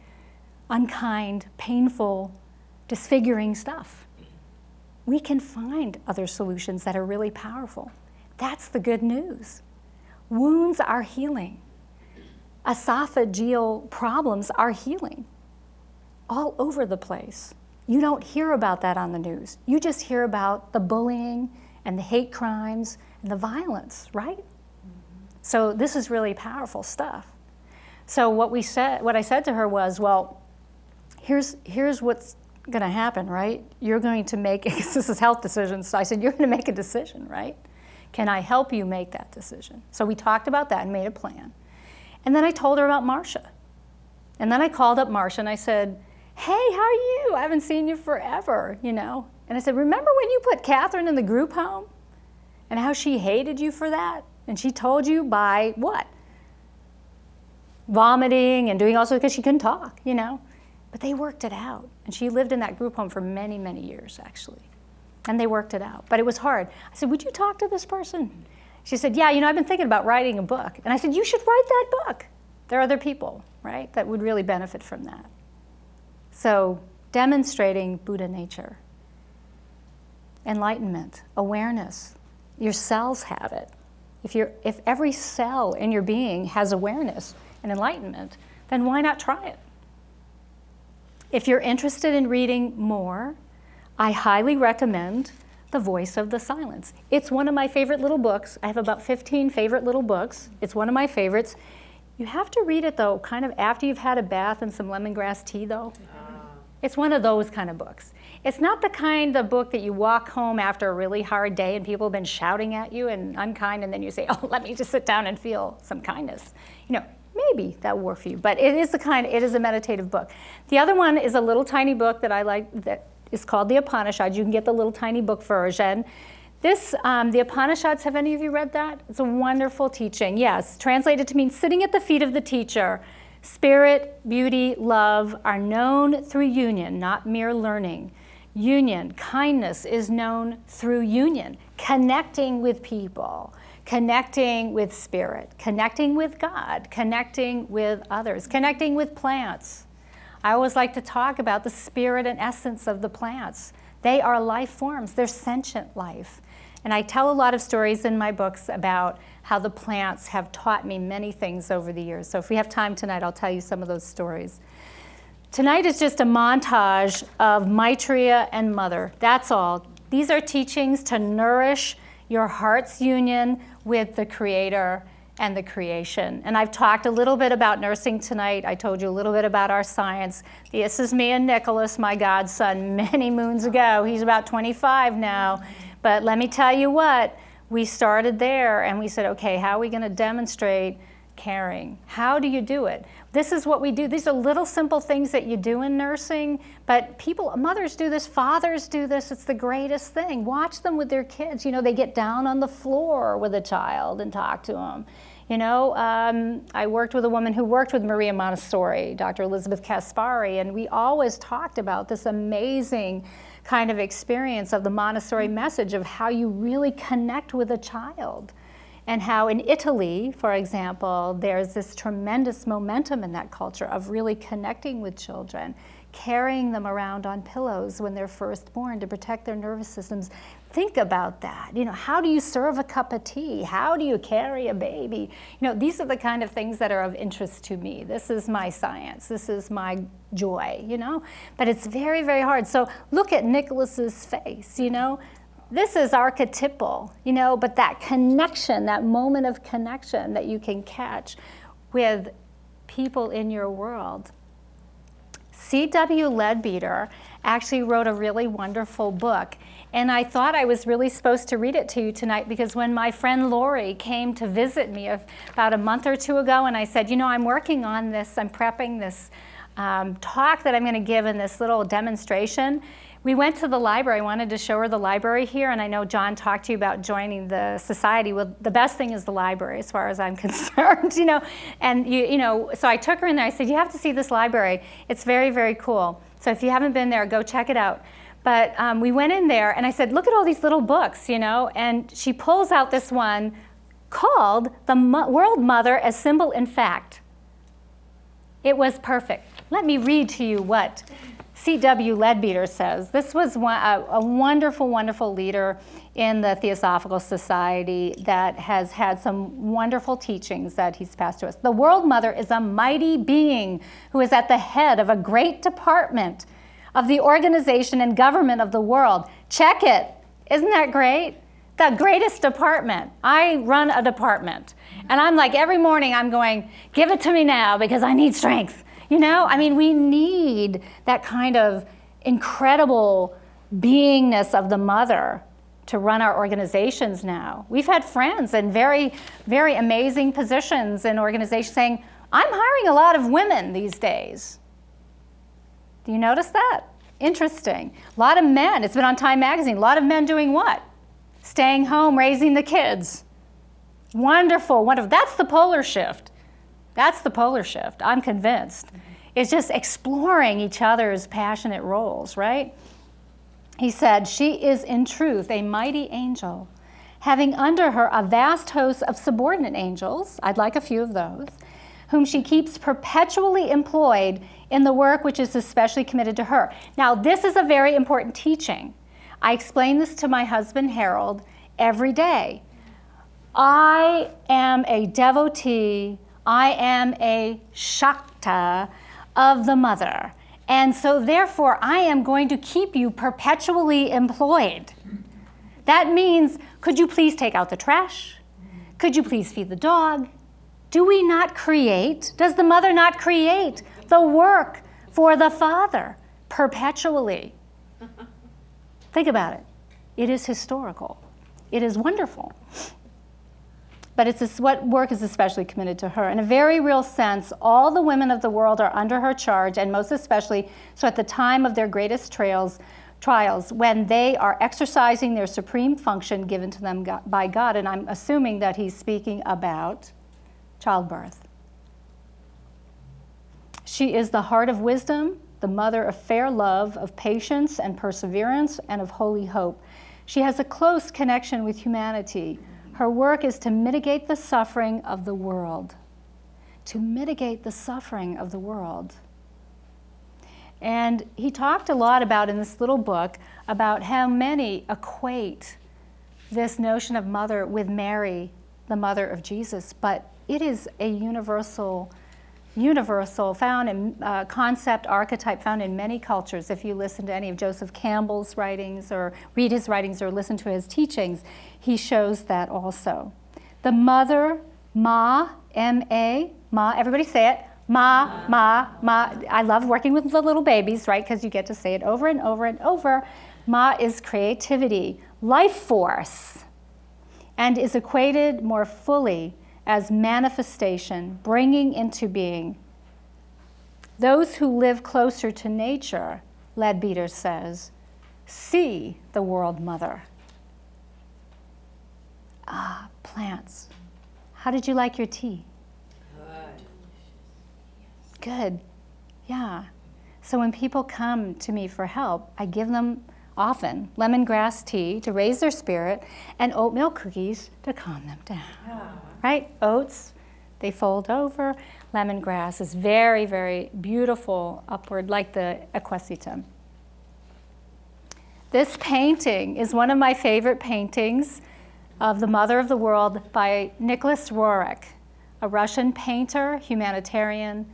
[SPEAKER 1] unkind, painful, disfiguring stuff. We can find other solutions that are really powerful. That's the good news. Wounds are healing. Esophageal problems are healing all over the place. You don't hear about that on the news. You just hear about the bullying and the hate crimes and the violence, right? So this is really powerful stuff. So what I said to her was, well, here's what's going to happen, right? You're going to make, this is health decisions, so I said, you're going to make a decision, right? Can I help you make that decision? So we talked about that and made a plan. And then I told her about Marcia. And then I called up Marcia and I said, hey, how are you? I haven't seen you forever, And I said, remember when you put Catherine in the group home? And how she hated you for that? And she told you by what? Vomiting and doing all sorts because she couldn't talk, you know? But they worked it out. And she lived in that group home for many, many years, actually. And they worked it out. But it was hard. I said, would you talk to this person? She said, yeah, you know, I've been thinking about writing a book. And I said, you should write that book. There are other people, right, that would really benefit from that. So demonstrating Buddha nature. Enlightenment, awareness. Your cells have it. If every cell in your being has awareness and enlightenment, then why not try it? If you're interested in reading more, I highly recommend The Voice of the Silence. It's one of my favorite little books. I have about 15 favorite little books. It's one of my favorites. You have to read it, though, kind of after you've had a bath and some lemongrass tea, though. It's one of those kind of books. It's not the kind of book that you walk home after a really hard day and people have been shouting at you and unkind, and then you say, oh, let me just sit down and feel some kindness. You know, maybe that will work for you, but it is a meditative book. The other one is a little tiny book that I like that is called the Upanishads. You can get the little tiny book version. This, the Upanishads, have any of you read that? It's a wonderful teaching. Yes, translated to mean sitting at the feet of the teacher. Spirit, beauty, love are known through union, not mere learning. Union, kindness is known through union, connecting with people, connecting with spirit, connecting with God, connecting with others, connecting with plants. I always like to talk about the spirit and essence of the plants. They are life forms. They're sentient life. And I tell a lot of stories in my books about how the plants have taught me many things over the years. So if we have time tonight, I'll tell you some of those stories. Tonight is just a montage of Maitreya and Mother. That's all. These are teachings to nourish your heart's union with the Creator and the creation. And I've talked a little bit about nursing tonight. I told you a little bit about our science. This is me and Nicholas, my godson, many moons ago. He's about 25 now. But let me tell you what, we started there and we said, okay, how are we going to demonstrate caring? How do you do it? This is what we do. These are little simple things that you do in nursing, but mothers do this, fathers do this. It's the greatest thing. Watch them with their kids. You know, they get down on the floor with a child and talk to them. You know, I worked with a woman who worked with Maria Montessori, Dr. Elizabeth Kaspari, and we always talked about this amazing kind of experience of the Montessori message of how you really connect with a child. And how in Italy, for example, there's this tremendous momentum in that culture of really connecting with children, carrying them around on pillows when they're first born to protect their nervous systems. Think about that. You know, how do you serve a cup of tea? How do you carry a baby? You know, these are the kind of things that are of interest to me. This is my science. This is my joy, you know? But it's very, very hard. So look at Nicholas's face, you know? This is archetypal, you know, but that connection, that moment of connection that you can catch with people in your world. C.W. Leadbeater actually wrote a really wonderful book, and I thought I was really supposed to read it to you tonight because when my friend Lori came to visit me about a month or two ago, and I said, you know, I'm working on this, I'm prepping this talk that I'm going to give in this little demonstration. We went to the library. I wanted to show her the library here, and I know John talked to you about joining the society. Well, the best thing is the library, as far as I'm concerned, you know. And you know, so I took her in there. I said, "You have to see this library. It's very, very cool. So if you haven't been there, go check it out." But we went in there, and I said, "Look at all these little books, you know." And she pulls out this one called "The World Mother as Symbol and Fact." It was perfect. Let me read to you what C.W. Leadbeater says. This was a wonderful, wonderful leader in the Theosophical Society that has had some wonderful teachings that he's passed to us. The World Mother is a mighty being who is at the head of a great department of the organization and government of the world. Check it. Isn't that great? The greatest department. I run a department. And I'm like, every morning I'm going, give it to me now because I need strength. You know, I mean, we need that kind of incredible beingness of the mother to run our organizations now. We've had friends in very, very amazing positions in organizations saying, I'm hiring a lot of women these days. Do you notice that? Interesting. A lot of men, it's been on Time magazine, a lot of men doing what? Staying home, raising the kids. Wonderful, wonderful. That's the polar shift. That's the polar shift, I'm convinced. It's just exploring each other's passionate roles, right? He said, she is in truth a mighty angel, having under her a vast host of subordinate angels, I'd like a few of those, whom she keeps perpetually employed in the work which is especially committed to her. Now, this is a very important teaching. I explain this to my husband, Harold, every day. I am a devotee, I am a Shakta of the Mother. And so therefore, I am going to keep you perpetually employed. That means, could you please take out the trash? Could you please feed the dog? Do we not create, does the Mother not create the work for the Father perpetually? Think about it. It is historical. It is wonderful. But it's this, what work is especially committed to her. In a very real sense, all the women of the world are under her charge, and most especially, so at the time of their greatest trials, when they are exercising their supreme function given to them by God, and I'm assuming that he's speaking about childbirth. She is the heart of wisdom, the mother of fair love, of patience and perseverance, and of holy hope. She has a close connection with humanity. Her work is to mitigate the suffering of the world. To mitigate the suffering of the world. And he talked a lot about, in this little book, about how many equate this notion of mother with Mary, the mother of Jesus. But it is a universal found in concept, archetype found in many cultures. If you listen to any of Joseph Campbell's writings or read his writings or listen to his teachings, he shows that also. The mother, Ma, M-A, Ma, everybody say it, Ma, Ma, Ma. I love working with the little babies, right, because you get to say it over and over and over. Ma is creativity, life force, and is equated more fully as manifestation, bringing into being. Those who live closer to nature, Leadbeater says, see the world mother. Ah, plants. How did you like your tea? Good. Yeah. So when people come to me for help, I give them often lemongrass tea to raise their spirit and oatmeal cookies to calm them down. Right? Oats, they fold over. Lemongrass is very, very beautiful upward, like the equisetum. This painting is one of my favorite paintings of the Mother of the World by Nicholas Rorick, a Russian painter, humanitarian.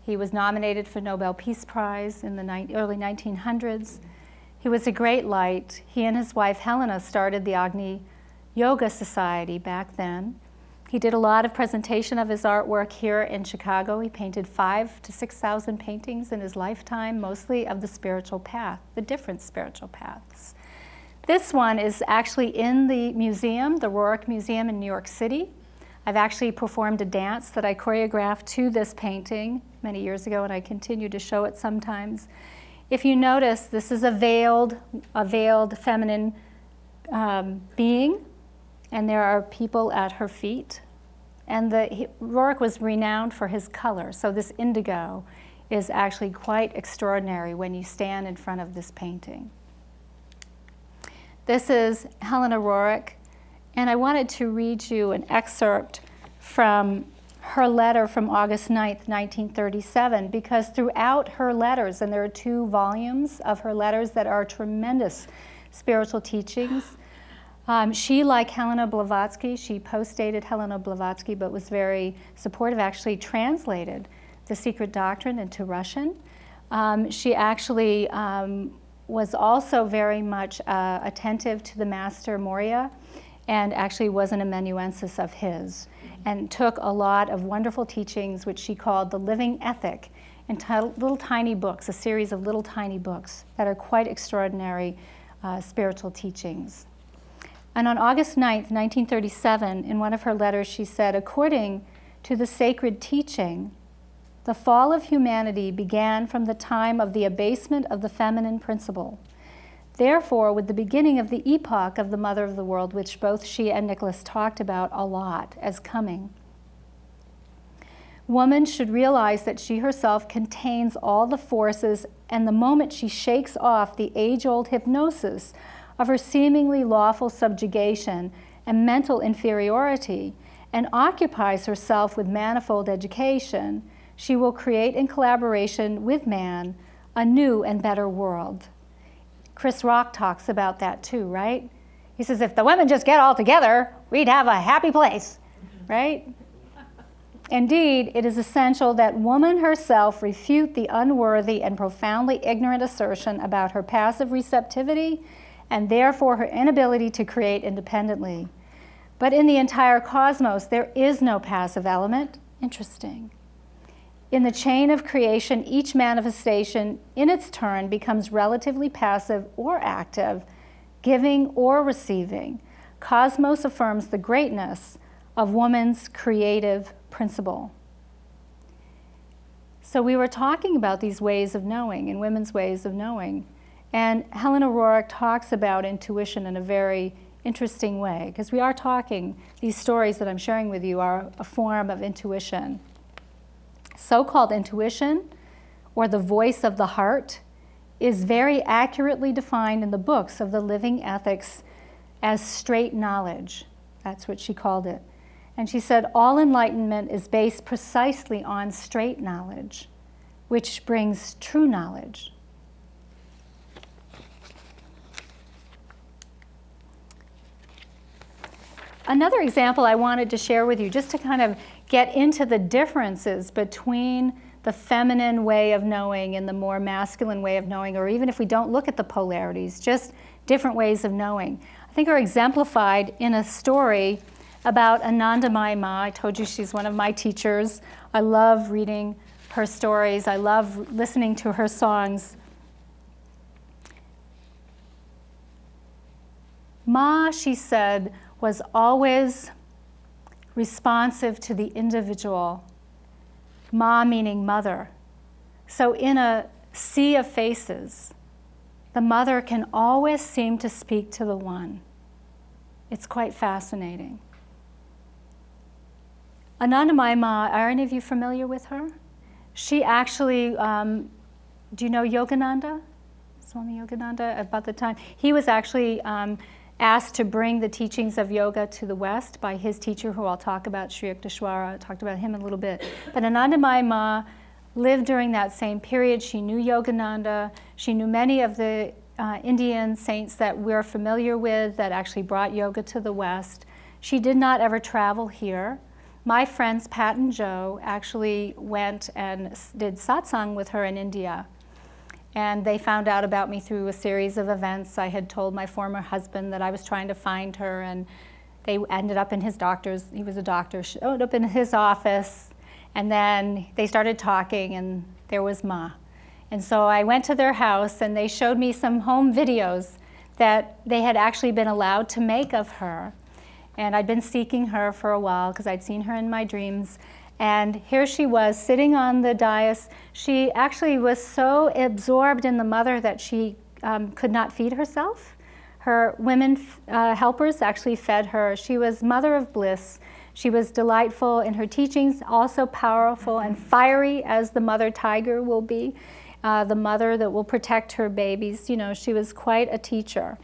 [SPEAKER 1] He was nominated for Nobel Peace Prize in the early 1900s. He was a great light. He and his wife Helena started the Agni Yoga Society back then. He did a lot of presentation of his artwork here in Chicago. He painted 5,000 to 6,000 paintings in his lifetime, mostly of the spiritual path, the different spiritual paths. This one is actually in the museum, the Rorick Museum in New York City. I've actually performed a dance that I choreographed to this painting many years ago, and I continue to show it sometimes. If you notice, this is a veiled feminine being, and there are people at her feet. And Rorick was renowned for his color, so this indigo is actually quite extraordinary when you stand in front of this painting. This is Helena Rorick, and I wanted to read you an excerpt from her letter from August 9th, 1937, because throughout her letters, and there are 2 volumes of her letters that are tremendous spiritual teachings, she, like Helena Blavatsky, she post-dated Helena Blavatsky, but was very supportive, actually translated The Secret Doctrine into Russian. She actually was also very much attentive to the Master Moria, and actually was an amanuensis of his, and took a lot of wonderful teachings, which she called the living ethic, entitled little tiny books, a series of little tiny books that are quite extraordinary spiritual teachings. And on August 9th, 1937, in one of her letters, she said, according to the sacred teaching, The fall of humanity began from the time of the abasement of the feminine principle. Therefore, with the beginning of the epoch of the Mother of the World, which both she and Nicholas talked about a lot as coming, woman should realize that she herself contains all the forces, and the moment she shakes off the age-old hypnosis of her seemingly lawful subjugation and mental inferiority and occupies herself with manifold education, she will create in collaboration with man a new and better world. Chris Rock talks about that too, right? He says, if the women just get all together, we'd have a happy place, right? Indeed, it is essential that woman herself refute the unworthy and profoundly ignorant assertion about her passive receptivity and therefore her inability to create independently. But in the entire cosmos, there is no passive element. Interesting. In the chain of creation, each manifestation in its turn becomes relatively passive or active, giving or receiving. Cosmos affirms the greatness of woman's creative principle. So we were talking about these ways of knowing and women's ways of knowing. And Helena Rorick talks about intuition in a very interesting way, because we are talking, these stories that I'm sharing with you are a form of intuition. So-called intuition, or the voice of the heart, is very accurately defined in the books of the living ethics as straight knowledge. That's what she called it. And she said, all enlightenment is based precisely on straight knowledge, which brings true knowledge. Another example I wanted to share with you, just to kind of get into the differences between the feminine way of knowing and the more masculine way of knowing, or even if we don't look at the polarities, just different ways of knowing, I think are exemplified in a story about Anandamayi Ma. I told you she's one of my teachers. I love reading her stories. I love listening to her songs. Ma, she said, was always responsive to the individual. Ma meaning mother. So in a sea of faces, the mother can always seem to speak to the one. It's quite fascinating. Anandamayi Ma, are any of you familiar with her? She actually, do you know Yogananda? Swami Yogananda, about the time? He was actually asked to bring the teachings of yoga to the West by his teacher, who I'll talk about, Sri Yukteswara. I talked about him a little bit. But Anandamayi Ma lived during that same period. She knew Yogananda. She knew many of the Indian saints that we're familiar with that actually brought yoga to the West. She did not ever travel here. My friends Pat and Joe actually went and did satsang with her in India. And they found out about me through a series of events. I had told my former husband that I was trying to find her, and they ended up in his doctor's, he was a doctor, showed up in his office, and then they started talking, and there was Ma. And so I went to their house, and they showed me some home videos that they had actually been allowed to make of her. And I'd been seeking her for a while, because I'd seen her in my dreams. And here she was sitting on the dais. She actually was so absorbed in the mother that she could not feed herself. Her women helpers actually fed her. She was mother of bliss. She was delightful in her teachings, also powerful and fiery as the mother tiger will be, the mother that will protect her babies. You know, she was quite a teacher.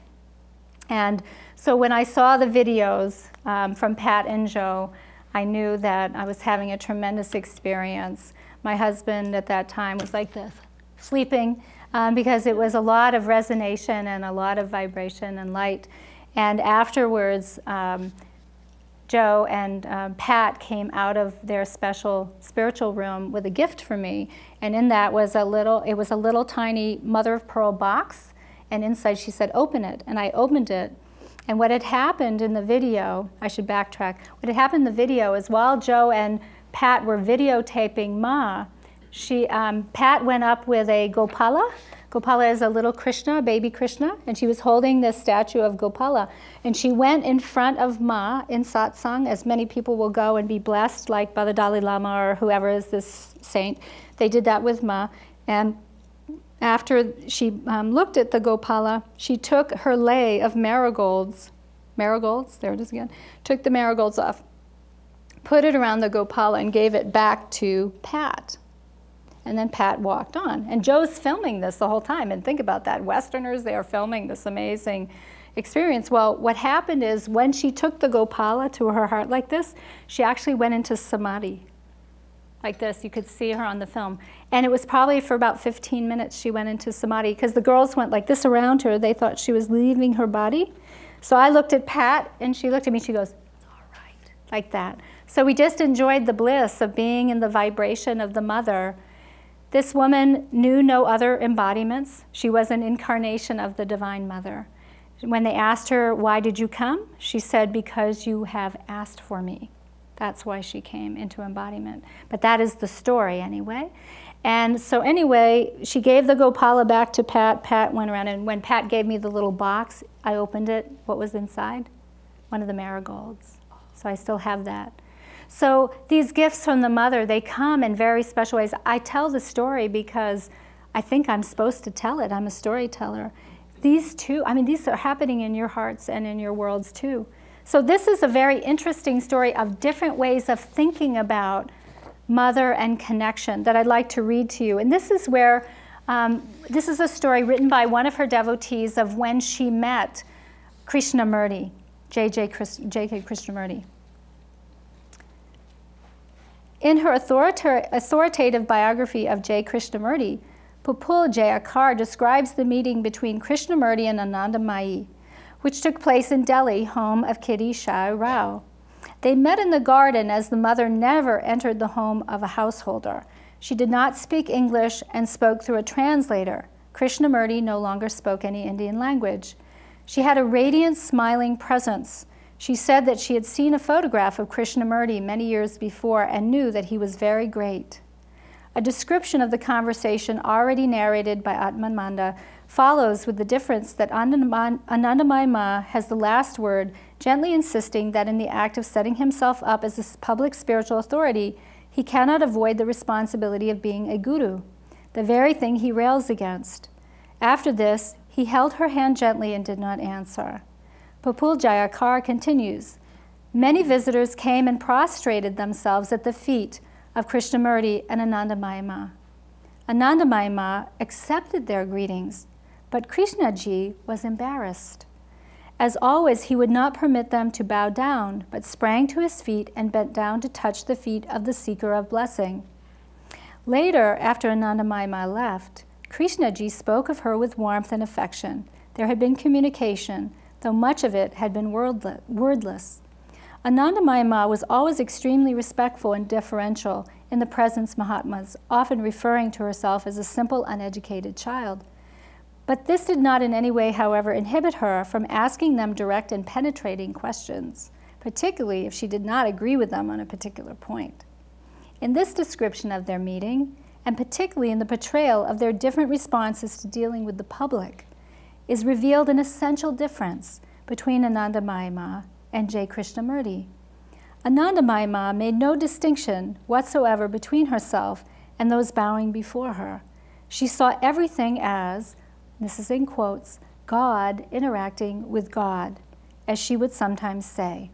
[SPEAKER 1] And so when I saw the videos from Pat and Joe, I knew that I was having a tremendous experience. My husband at that time was like this, sleeping, because it was a lot of resonation and a lot of vibration and light. And afterwards, Joe and Pat came out of their special spiritual room with a gift for me. And in that was it was a little tiny mother of pearl box. And inside she said, open it. And I opened it. And what had happened in the video, I should backtrack, what had happened in the video is while Joe and Pat were videotaping Ma, Pat went up with a Gopala. Gopala is a little Krishna, a baby Krishna, and she was holding this statue of Gopala. And she went in front of Ma in satsang, as many people will go and be blessed, like by the Dalai Lama or whoever is this saint. They did that with Ma. And after she looked at the Gopala, she took her lei of marigolds, there it is again, took the marigolds off, put it around the Gopala and gave it back to Pat. And then Pat walked on. And Joe's filming this the whole time. And think about that. Westerners, they are filming this amazing experience. Well, what happened is when she took the Gopala to her heart like this, she actually went into samadhi. Like this. You could see her on the film. And it was probably for about 15 minutes she went into samadhi because the girls went like this around her. They thought she was leaving her body. So I looked at Pat and she looked at me. She goes, "It's all right." Like that. So we just enjoyed the bliss of being in the vibration of the mother. This woman knew no other embodiments. She was an incarnation of the Divine Mother. When they asked her, "Why did you come?" she said, "Because you have asked for me." That's why she came into embodiment. But that is the story anyway. And so anyway, she gave the Gopala back to Pat. Pat went around, and when Pat gave me the little box, I opened it. What was inside? One of the marigolds. So I still have that. So these gifts from the mother, they come in very special ways. I tell the story because I think I'm supposed to tell it. I'm a storyteller. These two, these are happening in your hearts and in your worlds too. So this is a very interesting story of different ways of thinking about mother and connection that I'd like to read to you. And this is where, this is a story written by one of her devotees of when she met Krishnamurti, J.K. Krishnamurti. In her authoritative biography of J. Krishnamurti, Pupul Jayakar describes the meeting between Krishnamurti and Anandamayi, which took place in Delhi, home of Kitty Shah Rao. They met in the garden as the mother never entered the home of a householder. She did not speak English and spoke through a translator. Krishnamurti no longer spoke any Indian language. She had a radiant, smiling presence. She said that she had seen a photograph of Krishnamurti many years before and knew that he was very great. A description of the conversation already narrated by Atmananda follows with the difference that Anandamayi Ma has the last word, gently insisting that in the act of setting himself up as a public spiritual authority, he cannot avoid the responsibility of being a guru, the very thing he rails against. After this, he held her hand gently and did not answer. Pupul Jayakar continues, many visitors came and prostrated themselves at the feet of Krishnamurti and Anandamayi Ma. Anandamayi Ma accepted their greetings, but Krishnaji was embarrassed. As always, he would not permit them to bow down, but sprang to his feet and bent down to touch the feet of the seeker of blessing. Later, after Anandamayi Ma left, Krishnaji spoke of her with warmth and affection. There had been communication, though much of it had been wordless. Anandamayi Ma was always extremely respectful and deferential in the presence Mahatmas, often referring to herself as a simple, uneducated child. But this did not in any way, however, inhibit her from asking them direct and penetrating questions, particularly if she did not agree with them on a particular point. In this description of their meeting, and particularly in the portrayal of their different responses to dealing with the public, is revealed an essential difference between Anandamayi Ma and J. Krishnamurti. Anandamayi Ma made no distinction whatsoever between herself and those bowing before her. She saw everything as, this is in quotes, God interacting with God, as she would sometimes say.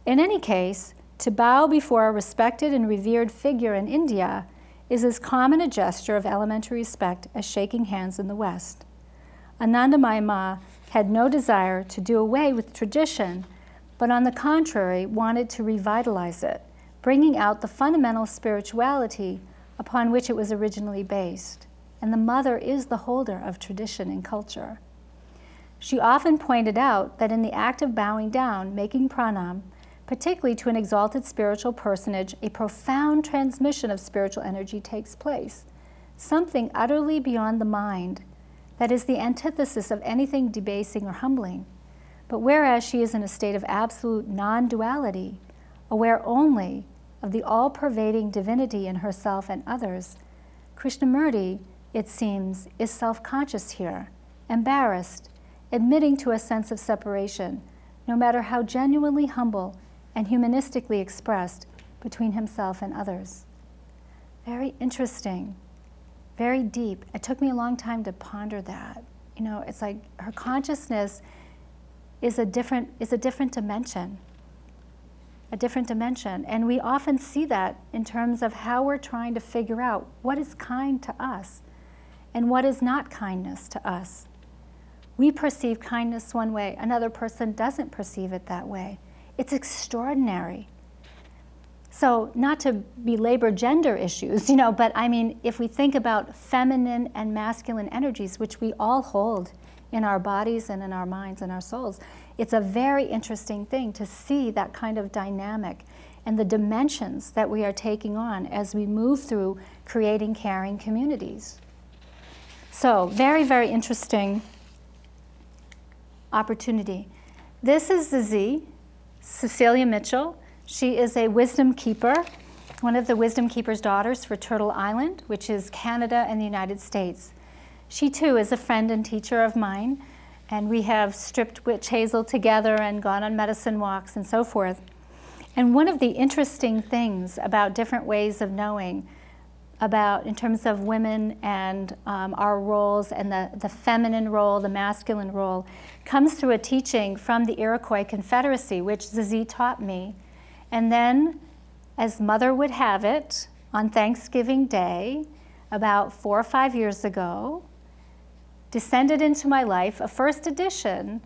[SPEAKER 1] In any case, to bow before a respected and revered figure in India is as common a gesture of elementary respect as shaking hands in the West. Anandamayi Ma had no desire to do away with tradition, but on the contrary, wanted to revitalize it, bringing out the fundamental spirituality upon which it was originally based. And the mother is the holder of tradition and culture. She often pointed out that in the act of bowing down, making pranam, particularly to an exalted spiritual personage, a profound transmission of spiritual energy takes place, something utterly beyond the mind, that is the antithesis of anything debasing or humbling. But whereas she is in a state of absolute non-duality, aware only of the all-pervading divinity in herself and others, Krishnamurti it seems, is self-conscious here, embarrassed, admitting to a sense of separation, no matter how genuinely humble and humanistically expressed between himself and others. Very interesting, very deep. It took me a long time to ponder that. You know, it's like her consciousness is a different dimension. A different dimension. And we often see that in terms of how we're trying to figure out what is kind to us and what is not kindness to us. We perceive kindness one way, another person doesn't perceive it that way. It's extraordinary. So, not to belabor gender issues, you know, but I mean, if we think about feminine and masculine energies, which we all hold in our bodies and in our minds and our souls, it's a very interesting thing to see that kind of dynamic and the dimensions that we are taking on as we move through creating caring communities. So, very, very interesting opportunity. This is Zizi, Cecilia Mitchell. She is a wisdom keeper, one of the wisdom keeper's daughters for Turtle Island, which is Canada and the United States. She too is a friend and teacher of mine, and we have stripped witch hazel together and gone on medicine walks and so forth. And one of the interesting things about different ways of knowing about, in terms of women and our roles and the feminine role, the masculine role, comes through a teaching from the Iroquois Confederacy, which Zizi taught me. And then, as mother would have it, on Thanksgiving Day, about 4 or 5 years ago, descended into my life a first edition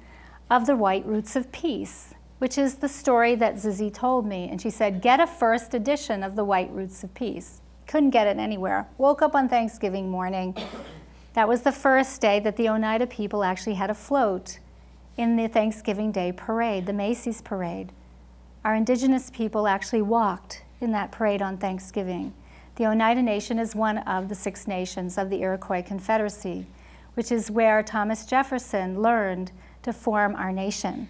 [SPEAKER 1] of The White Roots of Peace, which is the story that Zizi told me. And she said, get a first edition of The White Roots of Peace. Couldn't get it anywhere. Woke up on Thanksgiving morning. That was the first day that the Oneida people actually had a float in the Thanksgiving Day parade, the Macy's parade. Our indigenous people actually walked in that parade on Thanksgiving. The Oneida Nation is one of the 6 nations of the Iroquois Confederacy, which is where Thomas Jefferson learned to form our nation.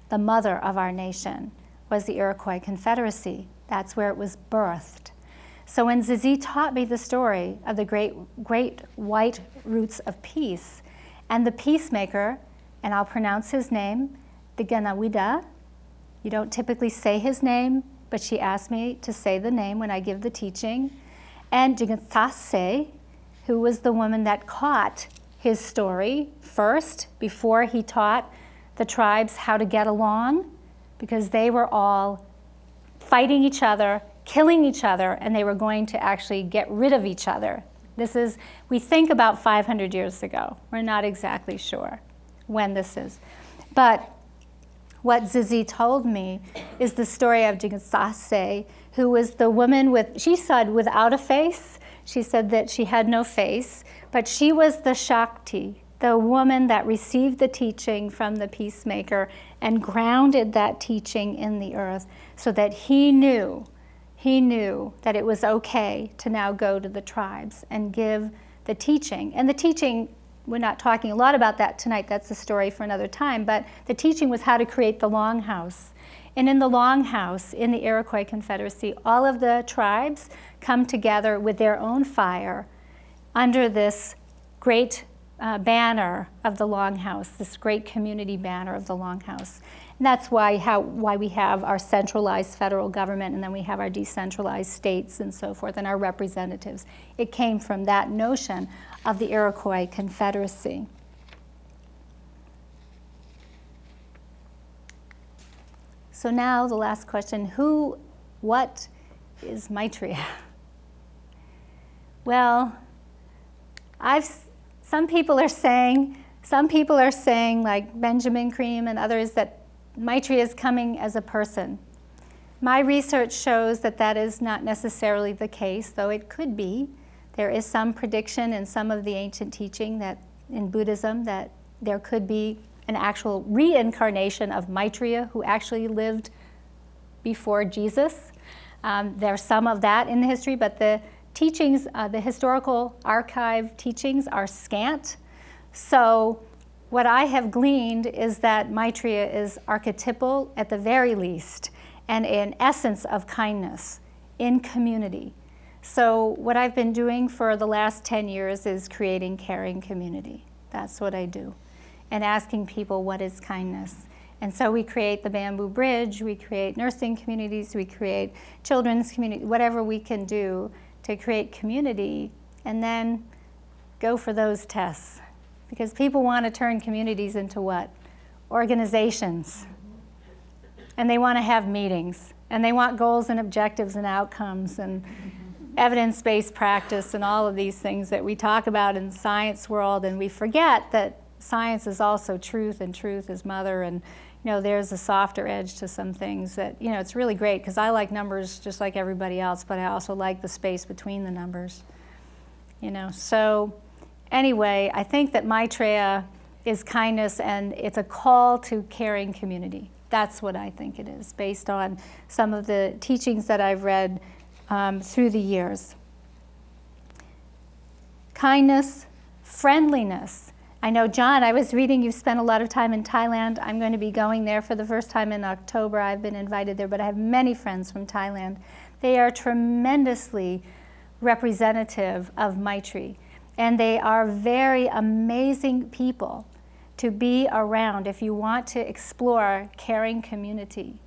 [SPEAKER 1] The mother of our nation was the Iroquois Confederacy. That's where it was birthed. So when Zizi taught me the story of the great white roots of peace, and the peacemaker, and I'll pronounce his name, the Ganawida. You don't typically say his name, but she asked me to say the name when I give the teaching. And Jigathase, who was the woman that caught his story first, before he taught the tribes how to get along, because they were all fighting each other, killing each other, and they were going to actually get rid of each other. This is, we think about 500 years ago. We're not exactly sure when this is. But what Zizi told me is the story of Jigathase, who was the woman with, she said, without a face. She said that she had no face, but she was the Shakti, the woman that received the teaching from the peacemaker and grounded that teaching in the earth so that he knew that it was okay to now go to the tribes and give the teaching. And the teaching, we're not talking a lot about that tonight, that's a story for another time, but the teaching was how to create the longhouse. And in the longhouse, in the Iroquois Confederacy, all of the tribes come together with their own fire under this great banner of the longhouse, this great community banner of the longhouse. And that's why we have our centralized federal government, and then we have our decentralized states and so forth, and our representatives. It came from that notion of the Iroquois Confederacy. So now the last question, what is Maitreya? Well, some people are saying, like Benjamin Cream and others, that Maitreya is coming as a person. My research shows that that is not necessarily the case, though it could be. There is some prediction in some of the ancient teaching that in Buddhism that there could be an actual reincarnation of Maitreya who actually lived before Jesus. There's some of that in the history, but the teachings, the historical archive teachings are scant. So what I have gleaned is that Maitreya is archetypal at the very least, and an essence of kindness in community. So what I've been doing for the last 10 years is creating caring community. That's what I do. And asking people, what is kindness? And so we create the Bamboo Bridge, we create nursing communities, we create children's community, whatever we can do to create community, and then go for those tests. Because people want to turn communities into what? Organizations. And they want to have meetings. And they want goals and objectives and outcomes and evidence-based practice and all of these things that we talk about in the science world, and we forget that science is also truth, and truth is mother, and there's a softer edge to some things that, it's really great, because I like numbers just like everybody else, but I also like the space between the numbers. So anyway, I think that Maitreya is kindness, and it's a call to caring community. That's what I think it is, based on some of the teachings that I've read through the years. Kindness, friendliness. I know, John, I was reading you spent a lot of time in Thailand. I'm going to be going there for the first time in October. I've been invited there, but I have many friends from Thailand. They are tremendously representative of Maitri, and they are very amazing people to be around if you want to explore caring community.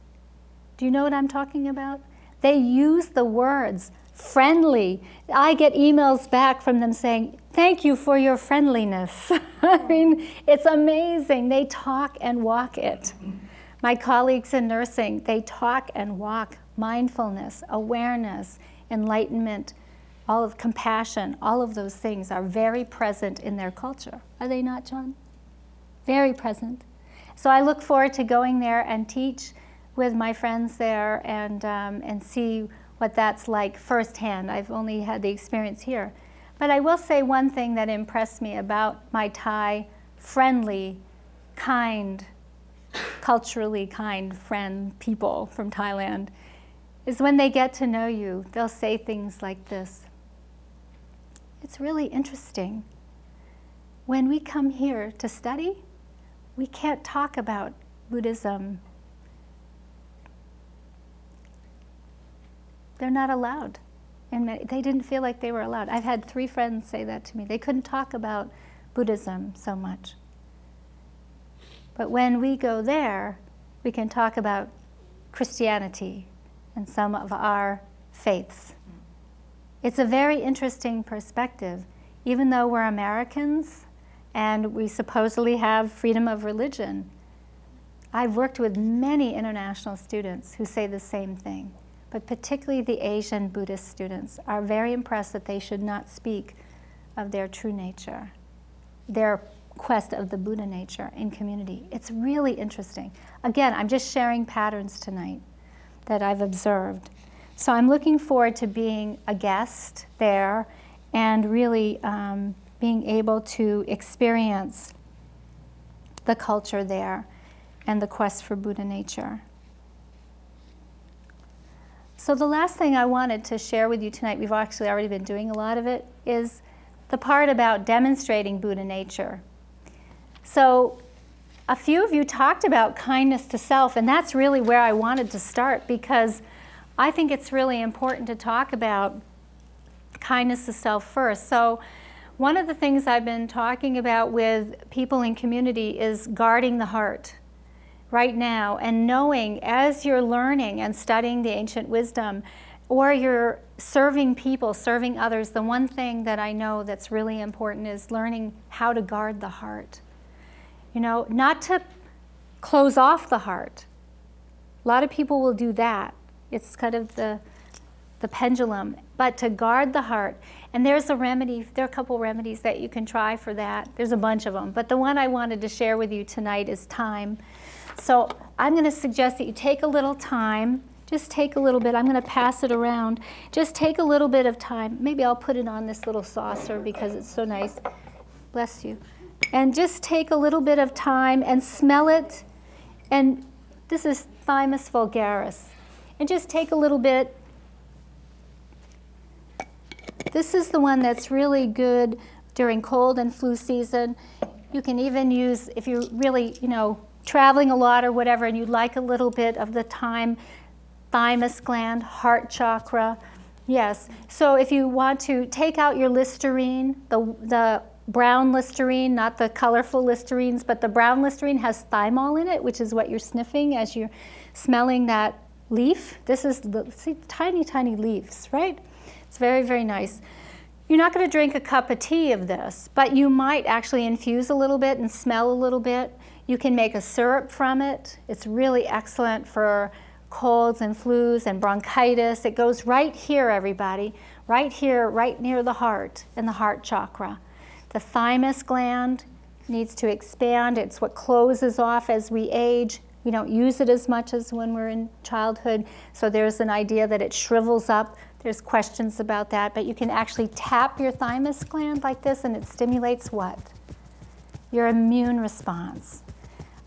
[SPEAKER 1] Do you know what I'm talking about? They use the words friendly. I get emails back from them saying, thank you for your friendliness. I mean, it's amazing. They talk and walk it. My colleagues in nursing, they talk and walk mindfulness, awareness, enlightenment, all of compassion, all of those things are very present in their culture. Are they not, John? Very present. So I look forward to going there and teach with my friends there and see what that's like firsthand. I've only had the experience here. But I will say one thing that impressed me about my Thai friendly, kind, culturally kind friend people from Thailand is when they get to know you, they'll say things like this. It's really interesting. When we come here to study, we can't talk about Buddhism. They're not allowed. And they didn't feel like they were allowed. I've had 3 friends say that to me. They couldn't talk about Buddhism so much. But when we go there, we can talk about Christianity and some of our faiths. It's a very interesting perspective. Even though we're Americans and we supposedly have freedom of religion, I've worked with many international students who say the same thing. But particularly the Asian Buddhist students are very impressed that they should not speak of their true nature, their quest of the Buddha nature in community. It's really interesting. Again, I'm just sharing patterns tonight that I've observed. So I'm looking forward to being a guest there and really being able to experience the culture there and the quest for Buddha nature. So the last thing I wanted to share with you tonight, we've actually already been doing a lot of it, is the part about demonstrating Buddha nature. So a few of you talked about kindness to self, and that's really where I wanted to start, because I think it's really important to talk about kindness to self first. So one of the things I've been talking about with people in community is guarding the heart right now, and knowing as you're learning and studying the ancient wisdom, or you're serving people, serving others, the one thing that I know that's really important is learning how to guard the heart. Not to close off the heart. A lot of people will do that. It's kind of the pendulum, but to guard the heart. And there's a remedy, there are a couple remedies that you can try for that. There's a bunch of them, but the one I wanted to share with you tonight is time. So I'm going to suggest that you take a little time, just take a little bit. I'm going to pass it around. Just take a little bit of time. Maybe I'll put it on this little saucer because it's so nice. Bless you. And just take a little bit of time and smell it. And this is Thymus Vulgaris. And just take a little bit. This is the one that's really good during cold and flu season. You can even use, if you're really, traveling a lot or whatever, and you'd like a little bit of the thyme, Thymus gland, heart chakra, Yes. So if you want to take out your Listerine, the brown Listerine, not the colorful Listerines, but the brown Listerine has thymol in it, which is what you're sniffing as you're smelling that leaf. This is see, tiny, tiny leaves, right? It's very, very nice. You're not going to drink a cup of tea of this, but you might actually infuse a little bit and smell a little bit. You can make a syrup from it. It's really excellent for colds and flus and bronchitis. It goes right here, everybody, right here, right near the heart, in the heart chakra. The thymus gland needs to expand. It's what closes off as we age. We don't use it as much as when we're in childhood, so there's an idea that it shrivels up. There's questions about that, but you can actually tap your thymus gland like this, and it stimulates what? Your immune response.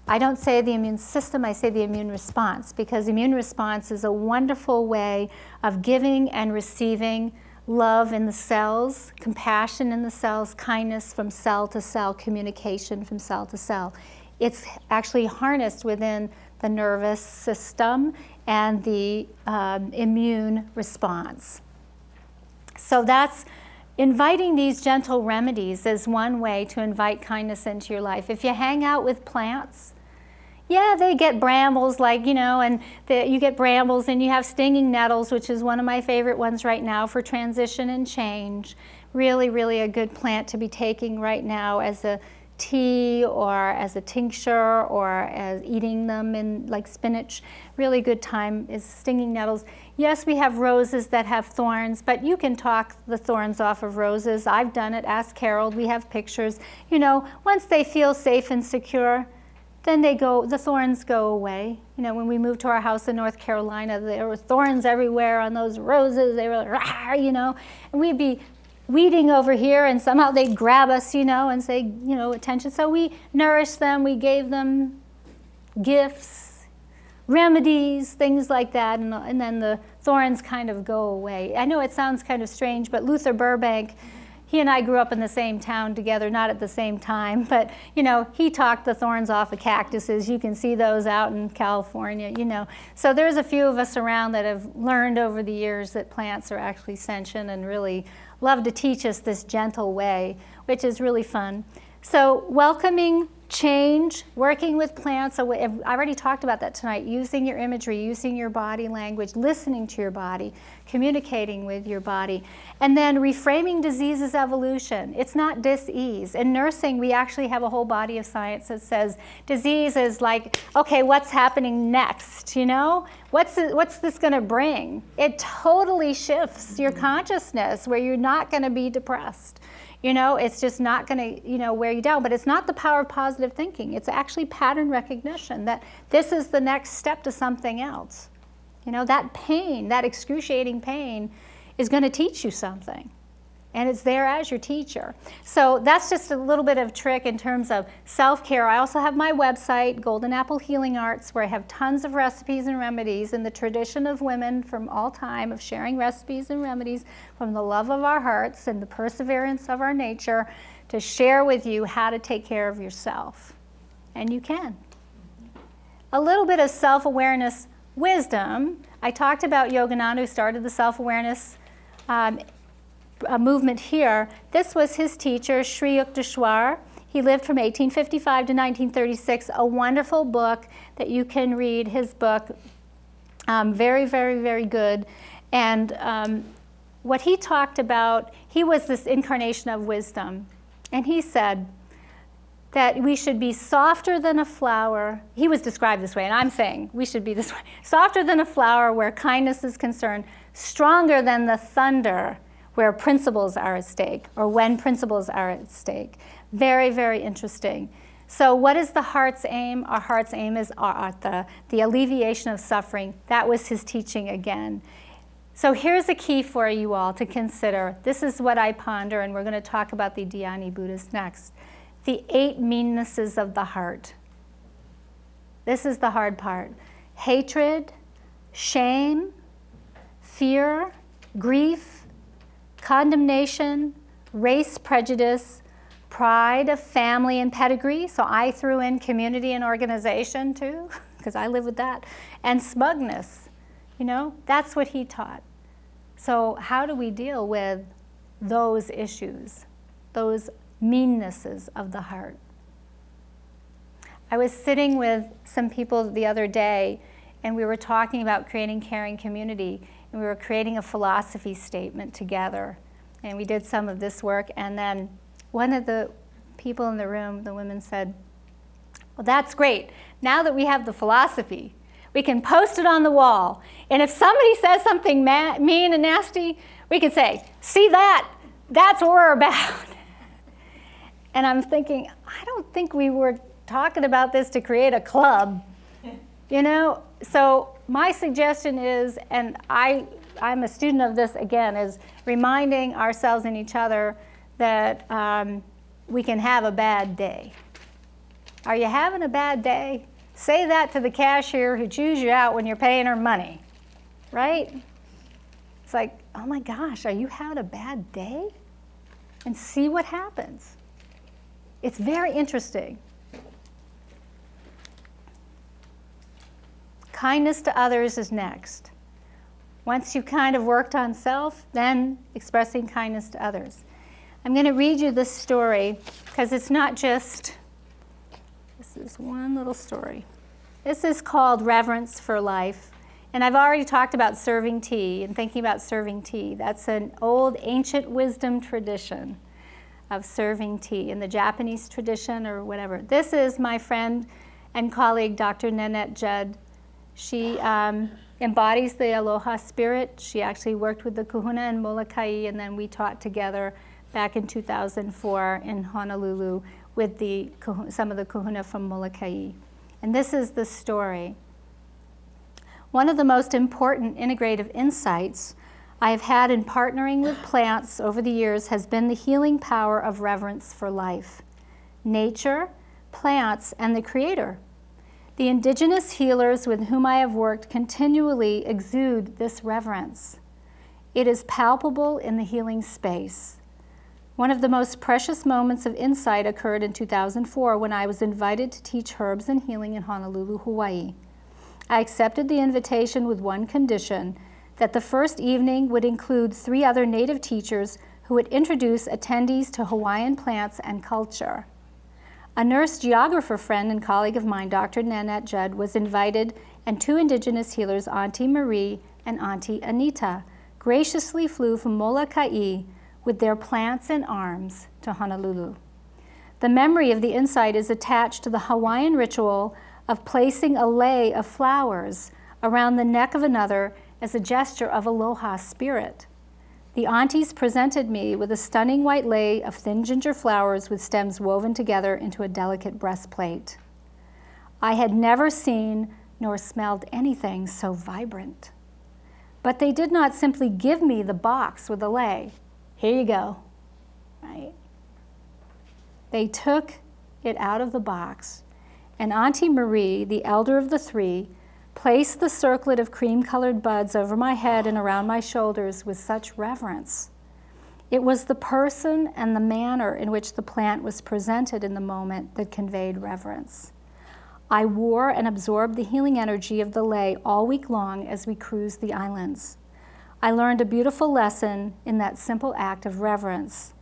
[SPEAKER 1] I don't say the immune system, I say the immune response, because immune response is a wonderful way of giving and receiving love in the cells, compassion in the cells, kindness from cell to cell, communication from cell to cell. It's actually harnessed within the nervous system and the immune response. So that's inviting these gentle remedies is one way to invite kindness into your life. If you hang out with plants, yeah, they get brambles, like, and you get brambles, and you have stinging nettles, which is one of my favorite ones right now for transition and change. Really, really a good plant to be taking right now as a tea or as a tincture or as eating them in like spinach. Really good time is stinging nettles. Yes, we have roses that have thorns, but you can talk the thorns off of roses. I've done it. Ask Carol. We have pictures. Once they feel safe and secure, then the thorns go away. When we moved to our house in North Carolina, there were thorns everywhere on those roses. They were like, rah, and we'd be weeding over here, and somehow they'd grab us, and say, attention. So we nourished them, we gave them gifts, remedies, things like that, and then the thorns kind of go away. I know it sounds kind of strange, but Luther Burbank, he and I grew up in the same town together, not at the same time, but, he talked the thorns off of cactuses. You can see those out in California, So there's a few of us around that have learned over the years that plants are actually sentient and really love to teach us this gentle way, which is really fun. So welcoming change, working with plants. I already talked about that tonight, using your imagery, using your body language, listening to your body, communicating with your body, and then reframing disease as evolution. It's not dis-ease. In nursing, we actually have a whole body of science that says disease is like, okay, what's happening next, What's this going to bring? It totally shifts your consciousness where you're not going to be depressed. It's just not going to, wear you down. But it's not the power of positive thinking. It's actually pattern recognition that this is the next step to something else. That pain, that excruciating pain is going to teach you something. And it's there as your teacher. So that's just a little bit of trick in terms of self-care. I also have my website, Golden Apple Healing Arts, where I have tons of recipes and remedies in the tradition of women from all time of sharing recipes and remedies from the love of our hearts and the perseverance of our nature to share with you how to take care of yourself. And you can. A little bit of self-awareness wisdom. I talked about Yogananda, who started the self-awareness movement here. This was his teacher, Sri Yukteswar. He lived from 1855 to 1936, a wonderful book that you can read, his book. Very, very, very good. And what he talked about, he was this incarnation of wisdom. And he said that we should be softer than a flower. He was described this way, and I'm saying we should be this way. Softer than a flower where kindness is concerned, stronger than the thunder where principles are at stake, or when principles are at stake. Very, very interesting. So what is the heart's aim? Our heart's aim is the alleviation of suffering. That was his teaching again. So here's a key for you all to consider. This is what I ponder, and we're going to talk about the Dhyani Buddhas next. The 8 meannesses of the heart. This is the hard part. Hatred, shame, fear, grief, condemnation, race prejudice, pride of family and pedigree. So I threw in community and organization too, because I live with that. And smugness. That's what he taught. So how do we deal with those issues, those meannesses of the heart? I was sitting with some people the other day, and we were talking about creating caring community, and we were creating a philosophy statement together. And we did some of this work, and then one of the people in the room, the women, said, well, that's great. Now that we have the philosophy, we can post it on the wall. And if somebody says something mean and nasty, we can say, see that? That's what we're about. And I'm thinking, I don't think we were talking about this to create a club. You know? So my suggestion is, and I'm a student of this again, is reminding ourselves and each other that we can have a bad day. Are you having a bad day? Say that to the cashier who chews you out when you're paying her money, right? It's like, oh my gosh, are you having a bad day? And see what happens. It's very interesting. Kindness to others is next. Once you've kind of worked on self, then expressing kindness to others. I'm going to read you this story because it's not just, this is one little story. This is called Reverence for Life. And I've already talked about serving tea and thinking about serving tea. That's an old ancient wisdom tradition of serving tea in the Japanese tradition or whatever. This is my friend and colleague, Dr. Nanette Judd. She embodies the aloha spirit. She actually worked with the kahuna in Molokai, and then we taught together back in 2004 in Honolulu with some of the kahuna from Molokai. And this is the story. One of the most important integrative insights I have had in partnering with plants over the years has been the healing power of reverence for life, nature, plants, and the Creator. The indigenous healers with whom I have worked continually exude this reverence. It is palpable in the healing space. One of the most precious moments of insight occurred in 2004 when I was invited to teach herbs and healing in Honolulu, Hawaii. I accepted the invitation with one condition, that the first evening would include 3 other native teachers who would introduce attendees to Hawaiian plants and culture. A nurse geographer friend and colleague of mine, Dr. Nanette Judd, was invited, and 2 indigenous healers, Auntie Marie and Auntie Anita, graciously flew from Molokai with their plants in arms to Honolulu. The memory of the insight is attached to the Hawaiian ritual of placing a lei of flowers around the neck of another as a gesture of aloha spirit. The aunties presented me with a stunning white lei of thin ginger flowers with stems woven together into a delicate breastplate. I had never seen nor smelled anything so vibrant. But they did not simply give me the box with the lei. Here you go, right? They took it out of the box, and Auntie Marie, the elder of the 3, placed the circlet of cream-colored buds over my head and around my shoulders with such reverence. It was the person and the manner in which the plant was presented in the moment that conveyed reverence. I wore and absorbed the healing energy of the lei all week long as we cruised the islands. I learned a beautiful lesson in that simple act of reverence.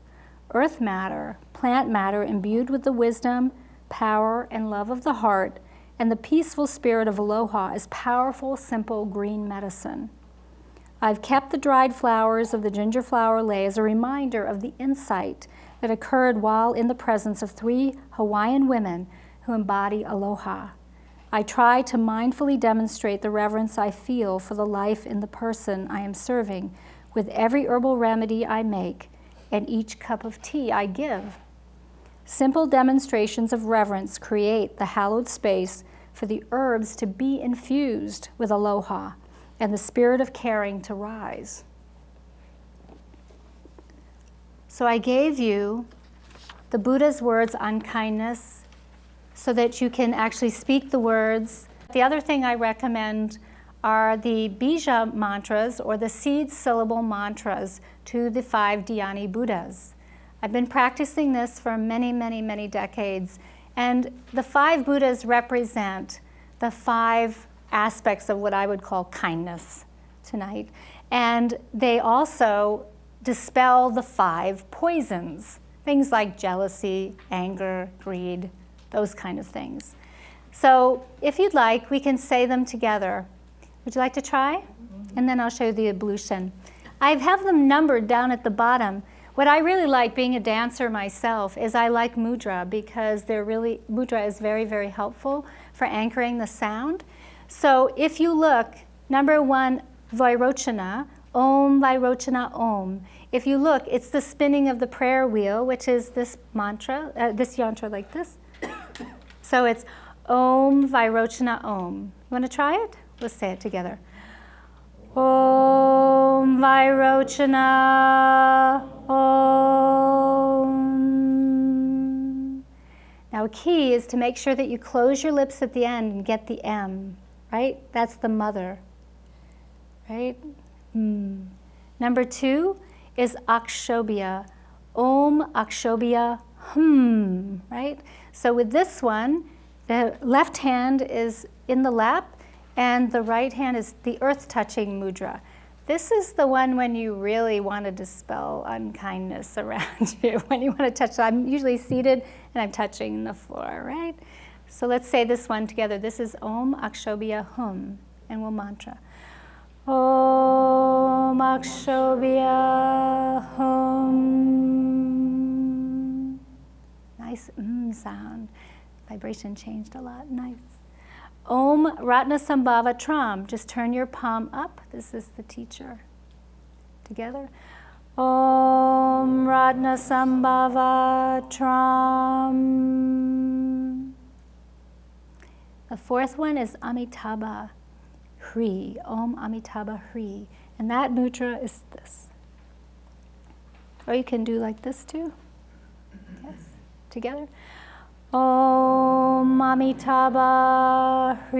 [SPEAKER 1] Earth matter, plant matter imbued with the wisdom, power, and love of the heart, and the peaceful spirit of aloha is powerful, simple green medicine. I've kept the dried flowers of the ginger flower lei as a reminder of the insight that occurred while in the presence of 3 Hawaiian women who embody aloha. I try to mindfully demonstrate the reverence I feel for the life in the person I am serving with every herbal remedy I make and each cup of tea I give. Simple demonstrations of reverence create the hallowed space for the herbs to be infused with aloha and the spirit of caring to rise. So I gave you the Buddha's words on kindness so that you can actually speak the words. The other thing I recommend are the bija mantras, or the seed syllable mantras to the 5 dhyani Buddhas. I've been practicing this for many, many, many decades, and the 5 Buddhas represent the 5 aspects of what I would call kindness tonight. And they also dispel the 5 poisons, things like jealousy, anger, greed, those kind of things. So if you'd like, we can say them together. Would you like to try? And then I'll show you the ablution. I have them numbered down at the bottom. What I really like, being a dancer myself, is I like mudra because mudra is very, very helpful for anchoring the sound. So if you look, number 1, Vairochana, Om Vairochana Om. If you look, it's the spinning of the prayer wheel, which is this mantra, this yantra like this. So it's Om Vairochana Om. You want to try it? Let's say it together. Om Vairochana Om. Now, a key is to make sure that you close your lips at the end and get the M, right? That's the mother, right? Number 2 is Akshobhya. Om Akshobhya right? So with this one, the left hand is in the lap and the right hand is the earth-touching mudra. This is the one when you really want to dispel unkindness around you, when you want to touch. So I'm usually seated and I'm touching the floor, right? So let's say this one together. This is Om Akshobhya and we'll mantra. Om Akshobhya Nice sound. Vibration changed a lot. Nice. Om Ratnasambhava Tram. Just turn your palm up. This is the teacher. Together. Om Ratnasambhava Tram. The 4th one is Amitabha Hri. Om Amitabha Hri. And that mudra is this. Or you can do like this too. Yes. Together. Om Amitabha Hri.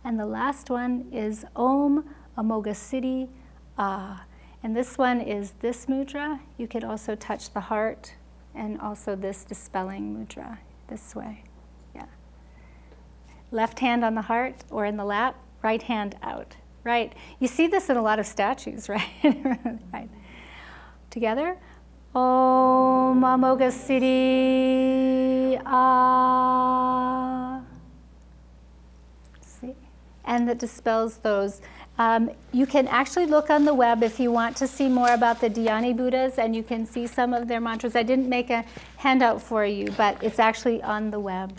[SPEAKER 1] And the last one is Om Amoghasiddhi Ah. And this one is this mudra. You could also touch the heart and also this dispelling mudra this way. Yeah. Left hand on the heart or in the lap, right hand out. Right. You see this in a lot of statues, right? Right. Together. Om Amoghasiddhi Ah. See? And that dispels those. You can actually look on the web if you want to see more about the Dhyani Buddhas, and you can see some of their mantras. I didn't make a handout for you, but it's actually on the web.